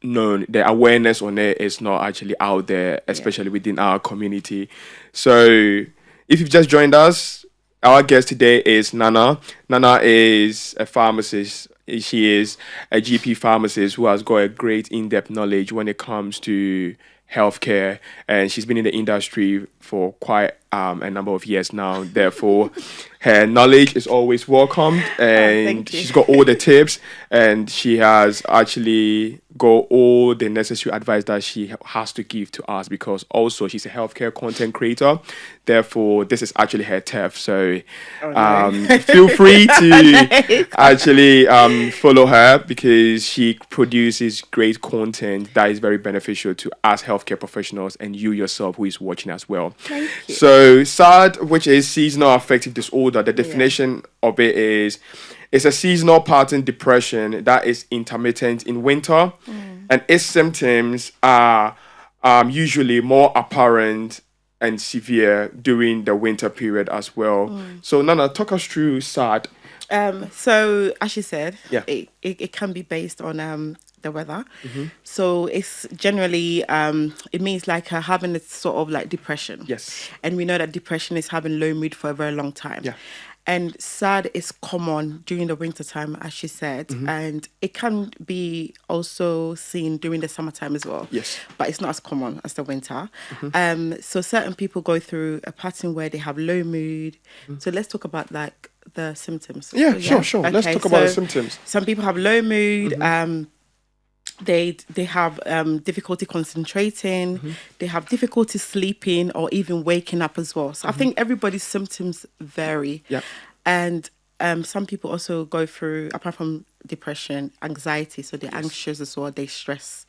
known. The awareness on it is not actually out there, especially within our community. So if you've just joined us, our guest today is Nana. Nana is a pharmacist. She is a GP pharmacist who has got a great in-depth knowledge when it comes to healthcare, and she's been in the industry for quite a number of years now. Therefore, her knowledge is always welcomed, and she's got all the tips, and she has actually got all the necessary advice that she has to give to us, because also she's a healthcare content creator. Therefore, this is actually her turf. So feel free to actually follow her, because she produces great content that is very beneficial to us healthcare professionals and you yourself who is watching as well. Thank you. So SAD, which is seasonal affective disorder, the definition of it is it's a seasonal pattern depression that is intermittent in winter, and its symptoms are usually more apparent and severe during the winter period as well. So Nana, talk us through SAD. So as you said, it can be based on the weather. So it's generally it means like having a sort of like depression. Yes. And we know that depression is having low mood for a very long time. Yeah. And SAD is common during the winter time, as she said, and it can be also seen during the summertime as well. Yes. But it's not as common as the winter. So certain people go through a pattern where they have low mood. So let's talk about like the symptoms. Yeah, sure. Let's talk about the symptoms. Some people have low mood. They have difficulty concentrating. They have difficulty sleeping or even waking up as well. So I think everybody's symptoms vary. Yeah. And some people also go through, apart from depression, anxiety. So they're anxious as well. They stress.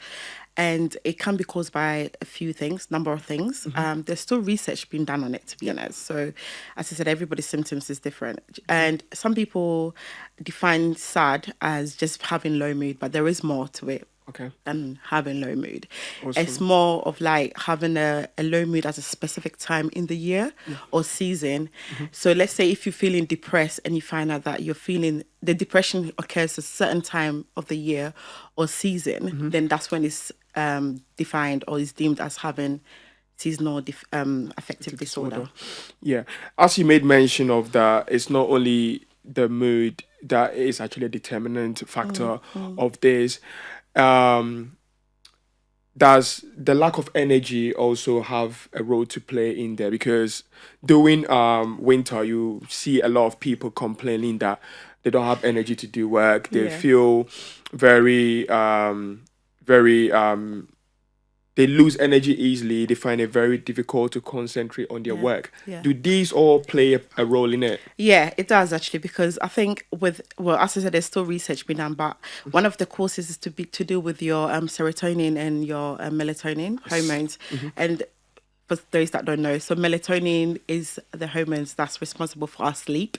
and it can be caused by a few things, number of things. There's still research being done on it, to be honest. So, as I said, everybody's symptoms is different, and some people define S.A.D as just having low mood, but there is more to it. Okay. Than having low mood. Awesome. It's more of like having a low mood at a specific time in the year or season. So let's say if you're feeling depressed and you find out that you're feeling the depression occurs at a certain time of the year or season, then that's when it's defined or is deemed as having seasonal affective disorder. Yeah. As you made mention of that, it's not only the mood that is actually a determinant factor of this. Does the lack of energy also have a role to play in there? Because during winter, you see a lot of people complaining that they don't have energy to do work. They feel very, very they lose energy easily. They find it very difficult to concentrate on their work. Yeah. Do these all play a role in it? Yeah, it does actually, because I think as I said, there's still research being done, but one of the causes is to do with your serotonin and your melatonin hormones. And for those that don't know, so melatonin is the hormones that's responsible for our sleep,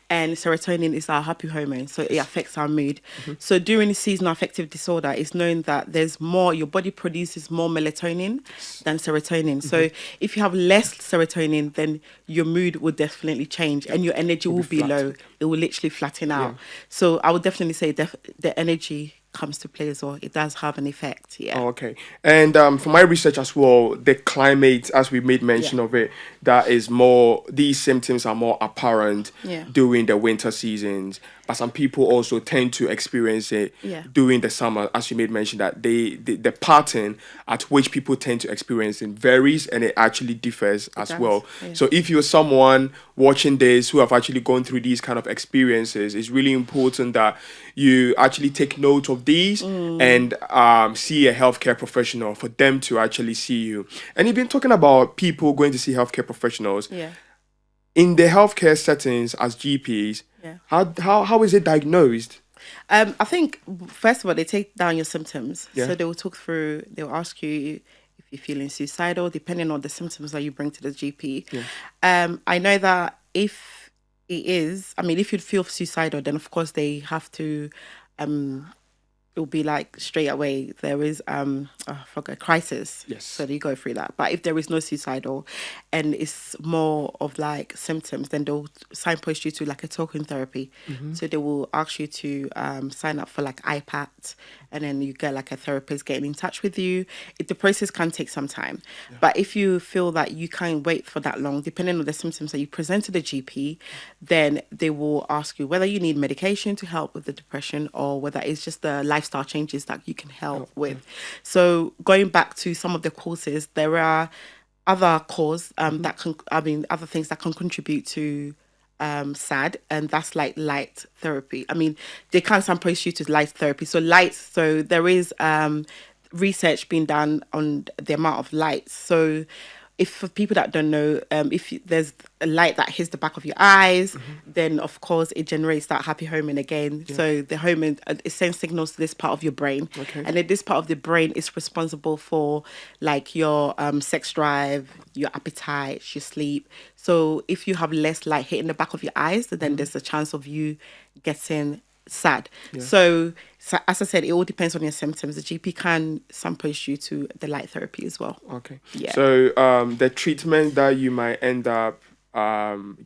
and serotonin is our happy hormone, so it affects our mood. So during seasonal affective disorder, it's known that there's more, your body produces more melatonin than serotonin. So if you have less serotonin, then your mood will definitely change and your energy will be low. It will literally flatten out. So I would definitely say the energy comes to play as well. It does have an effect. Oh, okay. And for my research as well, the climate, as we made mention of it, that is more, these symptoms are more apparent during the winter seasons, but some people also tend to experience it during the summer, as you made mention that the pattern at which people tend to experience it varies, and it actually differs as well. So if you're someone watching this who have actually gone through these kind of experiences, it's really important that you actually take note of these and see a healthcare professional for them to actually see you. And you've been talking about people going to see healthcare professionals. In the healthcare settings as GPs, how is it diagnosed? I think, first of all, they take down your symptoms. So they will talk through, they'll ask you if you're feeling suicidal, depending on the symptoms that you bring to the GP. I know that if it is, I mean, if you feel suicidal, then of course they have to, it'll be like straight away there is a crisis. So you go through that. But if there is no suicidal and it's more of like symptoms, then they'll signpost you to like a talking therapy. So they will ask you to sign up for like iPad, and then you get like a therapist getting in touch with you. The process can take some time. But if you feel that you can't wait for that long, depending on the symptoms that you present to the GP, then they will ask you whether you need medication to help with the depression or whether it's just the lifestyle changes that you can help with. So going back to some of the causes, there are other causes other things that can contribute to S.A.D, and that's like light therapy. I mean, they can signpost you to light therapy. So there is research being done on the amount of light. So if, for people that don't know, if there's a light that hits the back of your eyes, then of course it generates that happy hormone again. So the hormone, it sends signals to this part of your brain. And then this part of the brain is responsible for like your sex drive, your appetite, your sleep. So if you have less light hitting the back of your eyes, then there's a chance of you getting S.A.D. So as I said, it all depends on your symptoms. The GP can signpost you to the light therapy as well. So the treatment that you might end up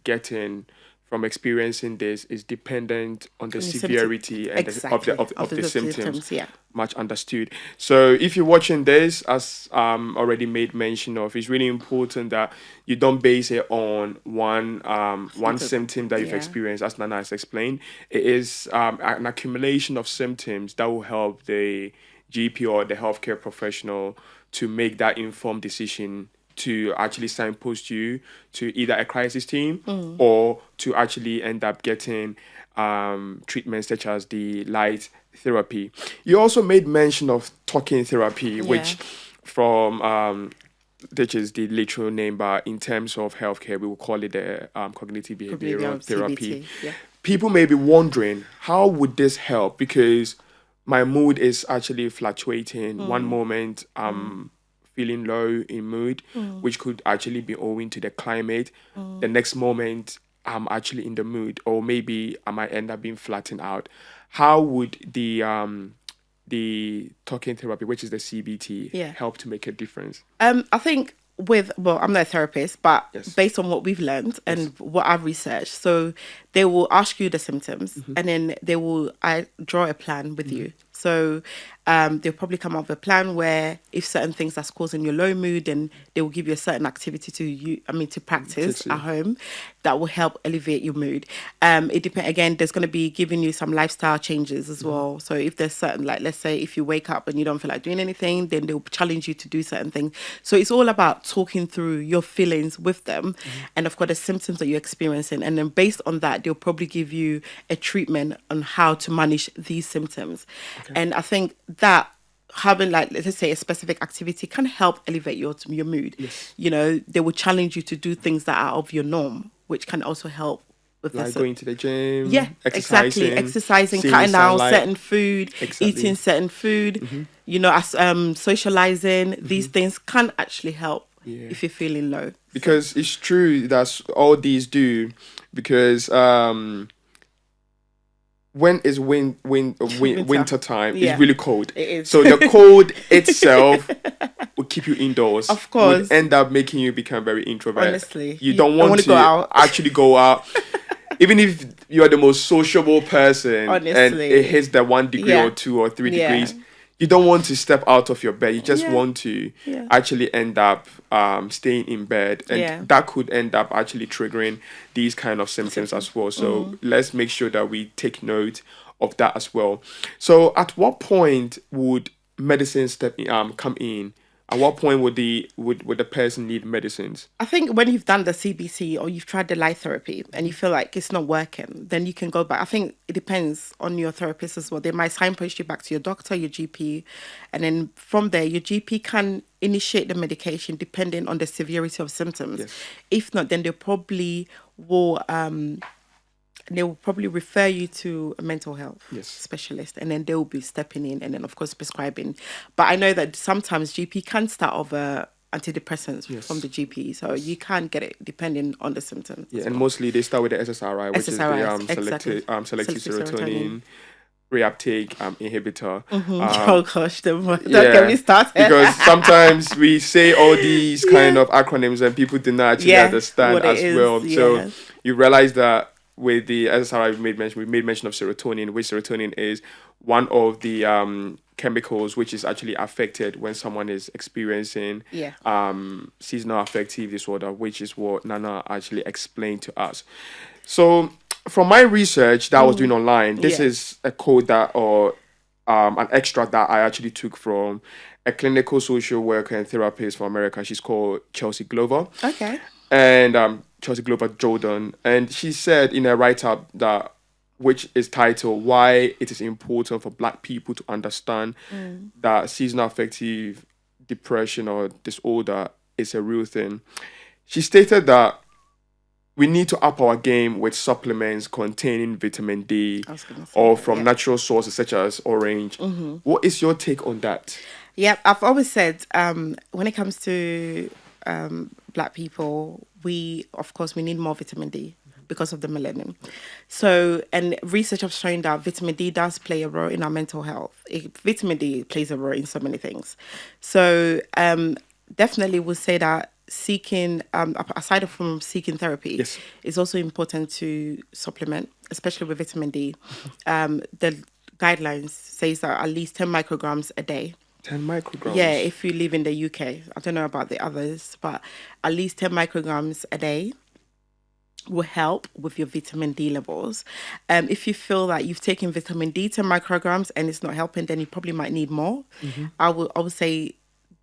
getting from experiencing this is dependent on the severity and of the symptoms. Much understood. So if you're watching this, as already made mention of, it's really important that you don't base it on one symptom that you've experienced, as Nana has explained. It is an accumulation of symptoms that will help the GP or the healthcare professional to make that informed decision to actually signpost you to either a crisis team or to actually end up getting treatments such as the light therapy. You also made mention of talking therapy, which which is the literal name, but in terms of healthcare, we will call it the cognitive behavioral therapy. People may be wondering, how would this help? Because my mood is actually fluctuating. One moment I'm feeling low in mood, which could actually be owing to the climate. The next moment I'm actually in the mood, or maybe I might end up being flattened out. How would the talking therapy, which is the CBT, help to make a difference? I think I'm not a therapist, but Yes. based on what we've learned and what I've researched, so they will ask you the symptoms and then I draw a plan with you. So they'll probably come up with a plan where if certain things that's causing your low mood, then they will give you a certain activity to practice at home that will help alleviate your mood. It depends. Again, there's going to be giving you some lifestyle changes as well. So if there's certain, like, let's say if you wake up and you don't feel like doing anything, then they'll challenge you to do certain things. So it's all about talking through your feelings with them and of course the symptoms that you're experiencing. And then based on that, they'll probably give you a treatment on how to manage these symptoms. And I think that having, like, let's say a specific activity can help elevate your mood. You know, they will challenge you to do things that are of your norm, which can also help with like going to the gym, exercising, cutting down certain food, eating certain food, you know, as socializing. These things can actually help if you're feeling low. Because it's true that all these do, because when it's winter time, it's really cold. It is. So the cold itself will keep you indoors. Of course. Would end up making you become very introvert. Honestly. You don't want to go out. actually go out. Even if you're the most sociable person, Honestly. and it hits the 1 degree or 2 or 3 degrees, you don't want to step out of your bed. You just want to actually end up staying in bed. And that could end up actually triggering these kind of symptoms as well. So let's make sure that we take note of that as well. So at what point would medicine come in? At what point would the person need medicines? I think when you've done the CBT or you've tried the light therapy and you feel like it's not working, then you can go back. I think it depends on your therapist as well. They might signpost you back to your doctor, your GP, and then from there, your GP can initiate the medication depending on the severity of symptoms. If not, then they will probably refer you to a mental health specialist, and then they'll be stepping in and then of course prescribing. But I know that sometimes GP can start over antidepressants from the GP, so you can get it depending on the symptoms. And mostly they start with the SSRI, which is the selective serotonin reuptake inhibitor. Oh gosh, don't get me started. Because sometimes we say all these kind of acronyms and people do not actually understand as well. So you realize that with the SSRI, we made mention of serotonin, which serotonin is one of the chemicals which is actually affected when someone is experiencing seasonal affective disorder, which is what Nana actually explained to us. So from my research that I was doing online, this is a quote or an extract that I actually took from a clinical social worker and therapist from America. She's called Chelsea Glover. Okay. And Chelsea Glover Jordan, and she said in a write-up that, which is titled "Why It Is Important for Black People to Understand That Seasonal Affective Depression or Disorder is a Real Thing." She stated that we need to up our game with supplements containing vitamin D or from natural sources such as orange. What is your take on that? I've always said when it comes to Black people, we need more vitamin D because of the melanin. So, and research has shown that vitamin D does play a role in our mental health. Vitamin D plays a role in so many things. So, definitely would say that seeking, aside from seeking therapy, it's also important to supplement, especially with vitamin D. The guidelines says that at least 10 micrograms a day. 10 micrograms? Yeah, if you live in the UK. I don't know about the others, but at least 10 micrograms a day will help with your vitamin D levels. If you feel that you've taken vitamin D 10 micrograms and it's not helping, then you probably might need more. I would say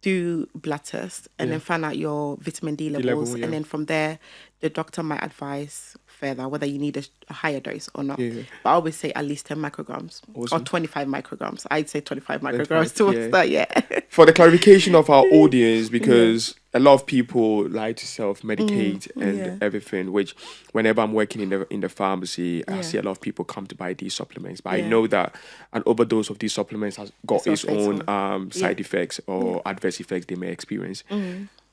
do blood test and then find out your vitamin D levels, and then from there the doctor might advise further whether you need a higher dose or not. Yeah. But I always say at least 10 micrograms Awesome. or 25 micrograms. I'd say 25 micrograms towards that, yeah. For the clarification of our audience, because a lot of people like to self-medicate and everything, which whenever I'm working in the pharmacy, I see a lot of people come to buy these supplements. But I know that an overdose of these supplements has got its own side effects or adverse effects they may experience.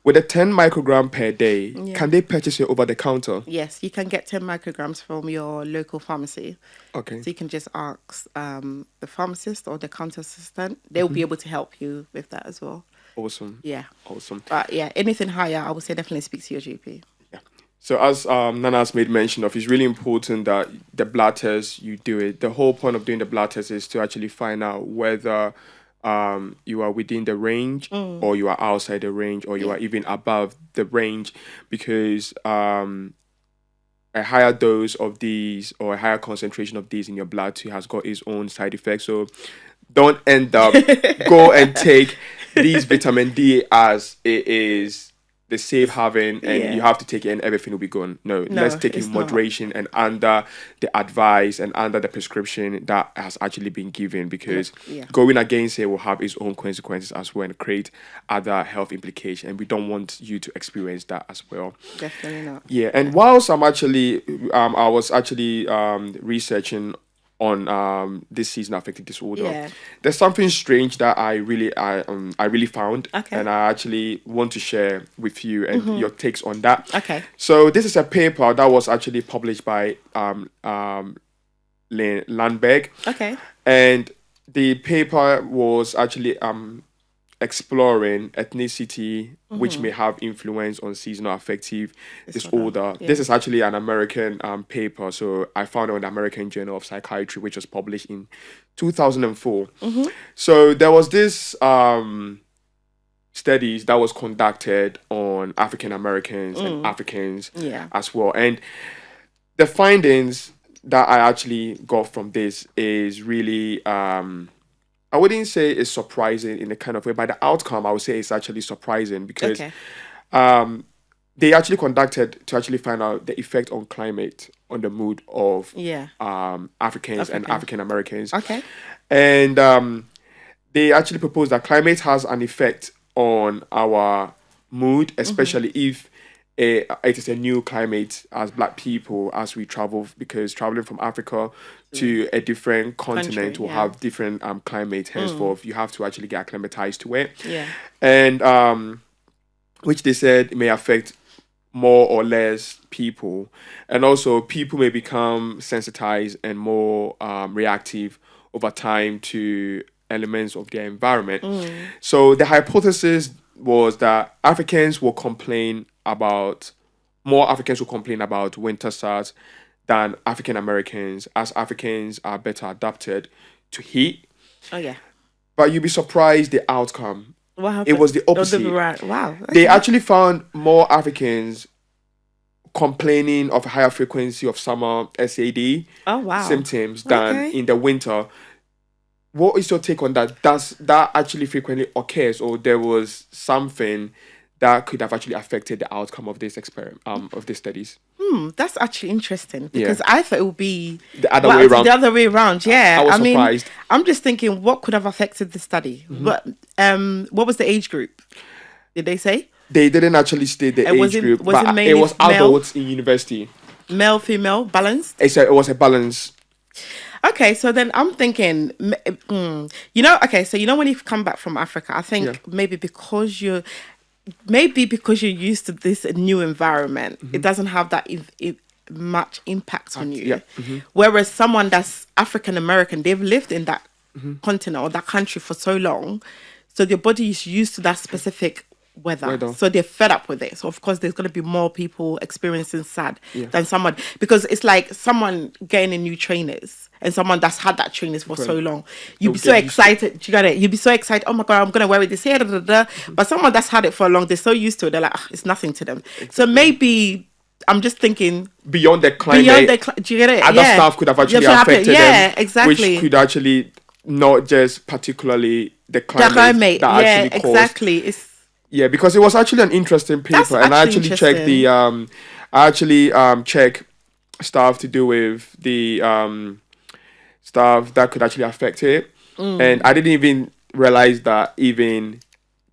With a 10 microgram per day, can they purchase it over the counter? Yes, you can get 10 micrograms from your local pharmacy. Okay. So you can just ask the pharmacist or the counter assistant. They'll be able to help you with that as well. Awesome. Yeah. Awesome. But yeah, anything higher, I would say definitely speak to your GP. Yeah. So as Nana's made mention of, it's really important that the blood test, you do it. The whole point of doing the blood test is to actually find out whether you are within the range or you are outside the range or you are even above the range, because a higher dose of these or a higher concentration of these in your blood too has got its own side effects. So don't end up go and take these vitamin D as it is the safe haven and you have to take it and everything will be gone. No, let's take it in moderation and under the advice and under the prescription that has actually been given, because going against it will have its own consequences as well and create other health implications, and we don't want you to experience that as well. Definitely not. Yeah, and whilst I was actually researching on this seasonal affective disorder, there's something strange that I really found, and I actually want to share with you and your takes on that. Okay. So this is a paper that was actually published by Landberg. Okay. And the paper was actually exploring ethnicity, which may have influence on seasonal affective disorder. This is actually an American paper. So I found it on the American Journal of Psychiatry, which was published in 2004. So there was this studies that was conducted on African Americans and Africans as well. And the findings that I actually got from this is really I wouldn't say it's surprising in a kind of way, but the outcome I would say is actually surprising, because they actually conducted to actually find out the effect on climate on the mood of Africans and African Americans. Okay. And they actually proposed that climate has an effect on our mood, especially if it is a new climate as Black people, as we travel, because traveling from Africa to a different continent will have different climate. Henceforth, you have to actually get acclimatized to it. Yeah. And which they said may affect more or less people, and also people may become sensitized and more reactive over time to elements of their environment. So the hypothesis was that more Africans will complain about winter SARS than African Americans, as Africans are better adapted to heat. Oh yeah. But you'd be surprised the outcome. What happened? It was the opposite. Wow. They actually found more Africans complaining of a higher frequency of summer S.A.D. symptoms than in the winter. What is your take on that? Does that actually frequently occurs, or there was something that could have actually affected the outcome of this experiment, of these studies? That's actually interesting, because I thought it would be the other way around. The other way around, yeah. I was surprised. I'm just thinking, what could have affected the study? But what was the age group? Did they say? They didn't actually state the age group, but it was adults in university. Male, female, balanced? It was a balance. Okay, so then I'm thinking, when you've come back from Africa, I think maybe because you're used to this new environment, it doesn't have that much impact on you. Whereas someone that's African American, they've lived in that continent or that country for so long, so their body is used to that specific weather. So they're fed up with it. So of course there's going to be more people experiencing SAD than someone, because it's like someone getting in new trainers and someone that's had that trainers for so long. You'd be so excited. Do you get it? You'd be so excited. Oh my God, I'm going to wear it this year. But someone that's had it for long, they're so used to it. They're like, it's nothing to them. Exactly. So maybe I'm just thinking beyond the climate. Do you get it? Other stuff could have actually affected them. Yeah, exactly. Which could actually not just particularly the climate. That actually caused. Exactly. Yeah, because it was actually an interesting paper, and I actually checked I actually check stuff to do with the stuff that could actually affect it, and I didn't even realize that even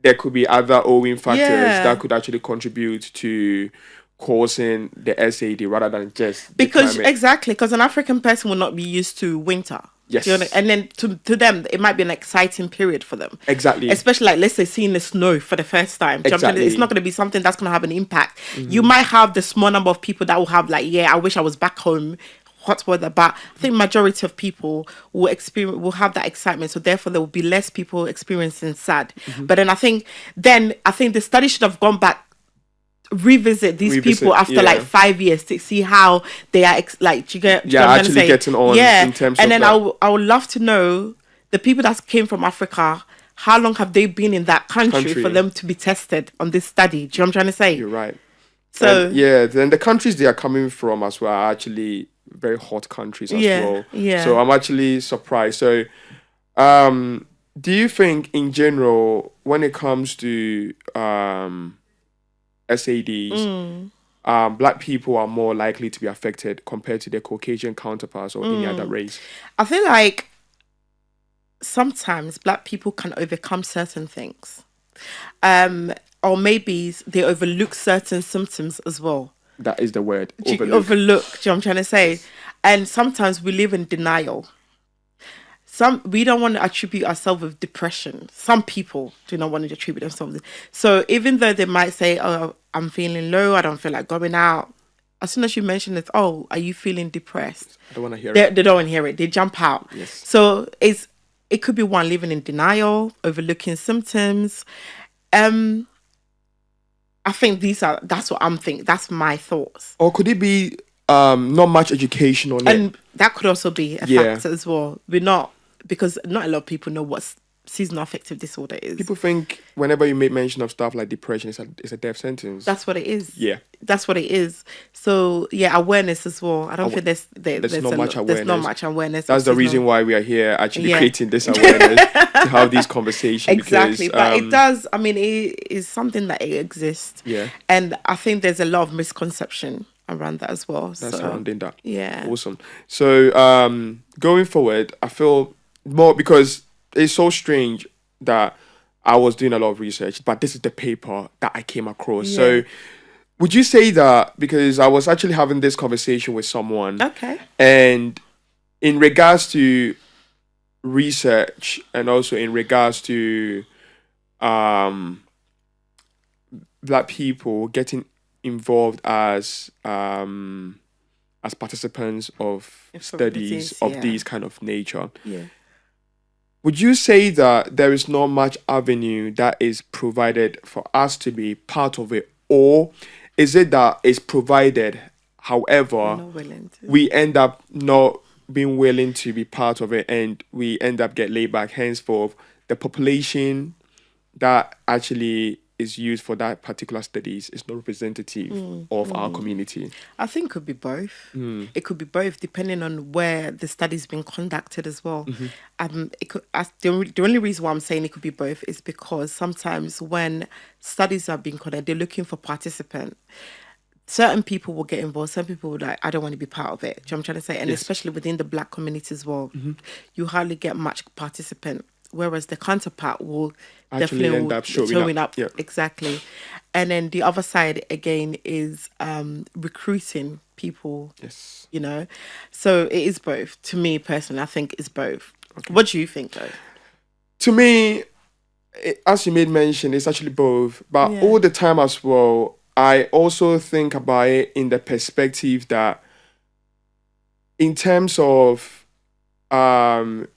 there could be other owing factors that could actually contribute to causing the S.A.D. rather than just because an African person will not be used to winter. Yes. And then to them, it might be an exciting period for them. Exactly. Especially like, let's say, seeing the snow for the first time. Exactly. It's not going to be something that's going to have an impact. You might have the small number of people that will have like, I wish I was back home, hot weather. But I think majority of people will have that excitement. So therefore, there will be less people experiencing SAD. But then I think the study should have gone back, revisit these people after like 5 years to see how they are actually getting on in terms and of then I would love to know the people that came from Africa, how long have they been in that country for them to be tested on this study. Do you know what I'm trying to say? You're right. So then the countries they are coming from as well are actually very hot countries as well. So I'm actually surprised. So do you think in general when it comes to S.A.Ds, black people are more likely to be affected compared to their Caucasian counterparts or any other race? I feel like sometimes black people can overcome certain things. Or maybe they overlook certain symptoms as well. That is the word. Overlook. Do you know what I'm trying to say? And sometimes we live in denial. We don't want to attribute ourselves with depression. Some people do not want to attribute themselves. So even though they might say, "Oh, I'm feeling low. I don't feel like going out," as soon as you mention it, "Oh, are you feeling depressed?" I don't want to hear it. They don't want to hear it. They jump out. Yes. So it could be one living in denial, overlooking symptoms. I think that's what I'm thinking. That's my thoughts. Or could it be not much education on it? And that could also be a factor as well. Because not a lot of people know what seasonal affective disorder is. People think whenever you make mention of stuff like depression, it's a death sentence. That's what it is. Yeah. That's what it is. So awareness as well. I don't think there's not much awareness. There's not much awareness. That's the reason why we are here actually creating this awareness to have these conversations. Exactly. But it does, it is something that it exists. Yeah. And I think there's a lot of misconception around that as well. Surrounding that. Yeah. Awesome. So going forward, I feel more because it's so strange that I was doing a lot of research, but this is the paper that I came across. Yeah. So would you say that, because I was actually having this conversation with someone, and in regards to research and also in regards to black people getting involved as participants of studies of these kind of nature. Yeah. Would you say that there is not much avenue that is provided for us to be part of it, or is it that it's provided, however, we end up not being willing to be part of it and we end up get laid back? Henceforth, the population that actually is used for that particular studies is not representative of our community? I think it could be both. It could be both depending on where the study's been conducted as well. The only reason why I'm saying it could be both is because sometimes when studies are being conducted, they're looking for participants. Certain people will get involved. Some people will like, I don't want to be part of it. Do you know what I'm trying to say? And especially within the black community as well, you hardly get much participant. Whereas the counterpart will actually definitely end up showing up. Yep. Exactly. And then the other side again is recruiting people. Yes. So it is both. To me personally, I think it's both. Okay. What do you think though? To me, as you made mention, it's actually both. But all the time as well, I also think about it in the perspective that in terms of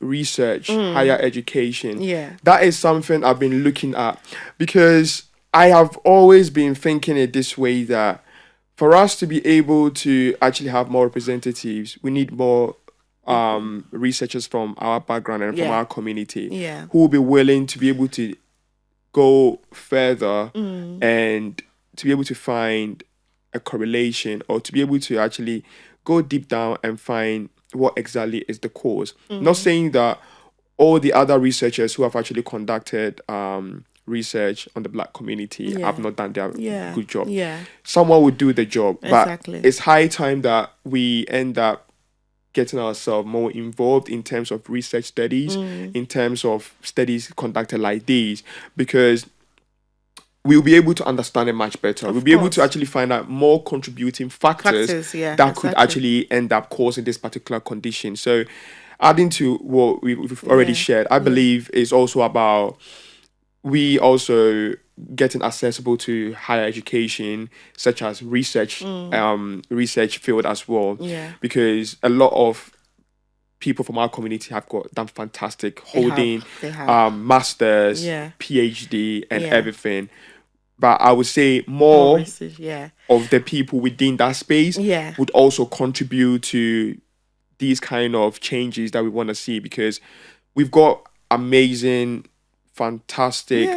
research, higher education, that is something I've been looking at, because I have always been thinking it this way, that for us to be able to actually have more representatives, we need more researchers from our background and from our community who will be willing to be able to go further and to be able to find a correlation, or to be able to actually go deep down and find what exactly is the cause. Not saying that all the other researchers who have actually conducted research on the Black community have not done their good job. Someone would do the job, but it's high time that we end up getting ourselves more involved in terms of research studies, in terms of studies conducted like these, because we'll be able to understand it much better. We'll be able to actually find out more contributing factors that could actually end up causing this particular condition. So adding to what we've already shared, I believe is also about we also getting accessible to higher education, such as research field as well. Because a lot of people from our community have done fantastic, holding masters, PhD, and everything. But I would say more of the people within that space would also contribute to these kind of changes that we want to see, because we've got amazing, fantastic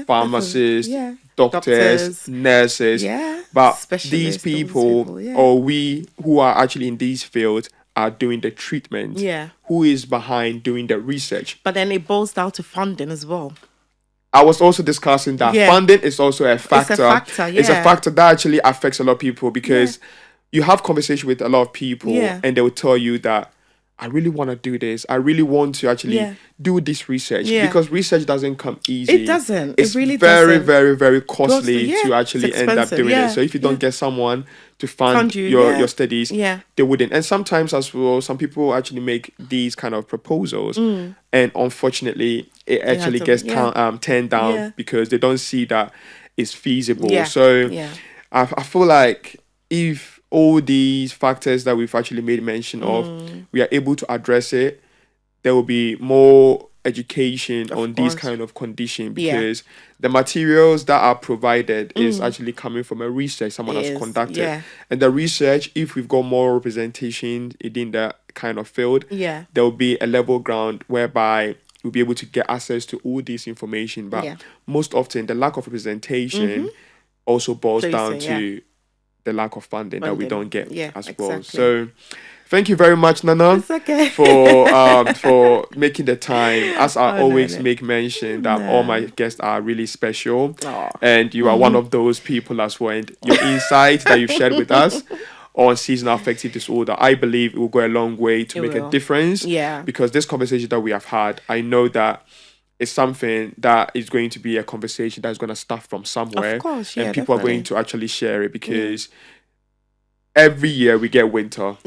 pharmacists, doctors, nurses, but these people or we who are actually in these fields are doing the treatment. Who is behind doing the research? But then it boils down to funding as well. I was also discussing that funding is also a factor. It's a factor that actually affects a lot of people, because you have conversation with a lot of people and they will tell you that I really want to do this. I really want to actually do this research, because research doesn't come easy. It doesn't. It's it really very, doesn't. very, very costly to actually end up doing it. So if you don't get someone to fund your studies, they wouldn't. And sometimes as well, some people actually make these kind of proposals, and unfortunately, it actually gets turned down because they don't see that it's feasible. So I feel like if all these factors that we've actually made mention of, we are able to address it, there will be more education on these kind of conditions, because the materials that are provided is actually coming from a research someone has conducted. And the research, if we've got more representation within that kind of field, there will be a level ground whereby we'll be able to get access to all this information. But most often, the lack of representation also boils down to the lack of funding that we don't get as well. So thank you very much, Nana, for making the time. As I always make mention that all my guests are really special, and you are one of those people as well. And your insight that you've shared with us on seasonal affective disorder, I believe it will go a long way to make a difference. Because this conversation that we have had, I know that it's something that is going to be a conversation that's going to start from somewhere. Of course, and people are going to actually share it, because every year we get winter.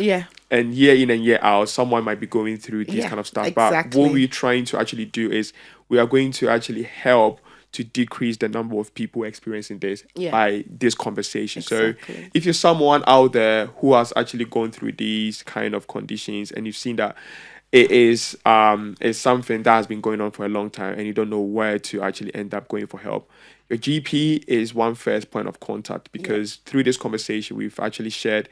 And year in and year out, someone might be going through this kind of stuff. But what we're trying to actually do is we are going to actually help to decrease the number of people experiencing this by this conversation. So if you're someone out there who has actually gone through these kind of conditions, and you've seen that it is it's something that has been going on for a long time, and you don't know where to actually end up going for help, your GP is one first point of contact, because through this conversation we've actually shared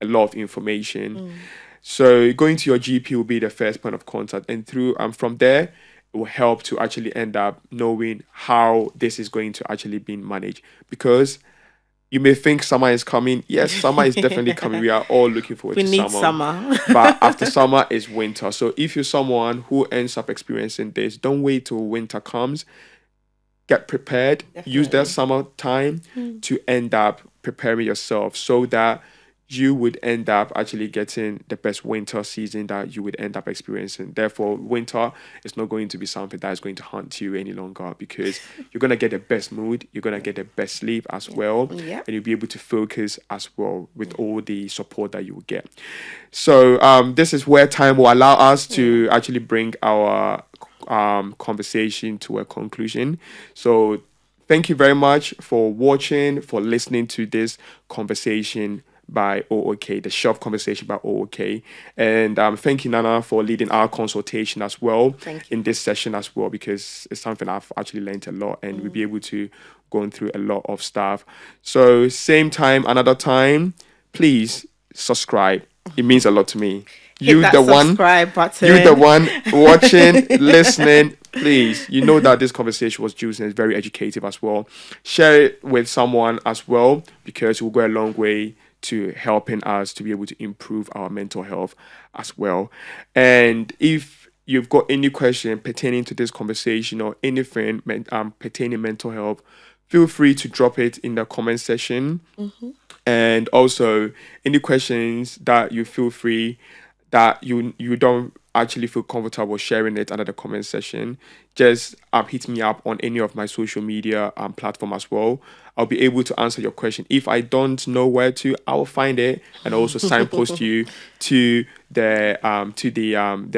a lot of information. So going to your GP will be the first point of contact, and through from there it will help to actually end up knowing how this is going to actually be managed. Because you may think summer is coming. Yes, summer is definitely coming. We are all looking forward to summer. We need summer. But after summer is winter. So if you're someone who ends up experiencing this, don't wait till winter comes. Get prepared. Use that summer time to end up preparing yourself, so that you would end up actually getting the best winter season that you would end up experiencing. Therefore, winter is not going to be something that is going to haunt you any longer, because you're going to get the best mood, you're going to get the best sleep as well, and you'll be able to focus as well with all the support that you will get. So this is where time will allow us to actually bring our conversation to a conclusion. So thank you very much for watching, for listening to this conversation by OOK, the short conversation by OOK. And thank you, Nana, for leading our consultation as well in this session as well, because it's something I've actually learned a lot, and we'll be able to go through a lot of stuff. So same time, another time, please subscribe. It means a lot to me. Hit that subscribe button. You the one watching, listening, please. You know that this conversation was juicy and it's very educative as well. Share it with someone as well, because it will go a long way to helping us to be able to improve our mental health as well. And if you've got any question pertaining to this conversation or anything pertaining mental health, feel free to drop it in the comment section. And also, any questions that you feel free that you don't actually feel comfortable sharing it under the comment section, just hit me up on any of my social media platform as well. I'll be able to answer your question. If I don't know where to, I will find it and also signpost you to the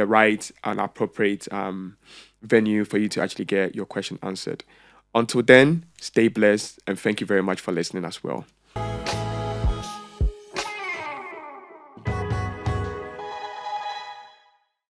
right and appropriate venue for you to actually get your question answered. Until then, stay blessed and thank you very much for listening as well.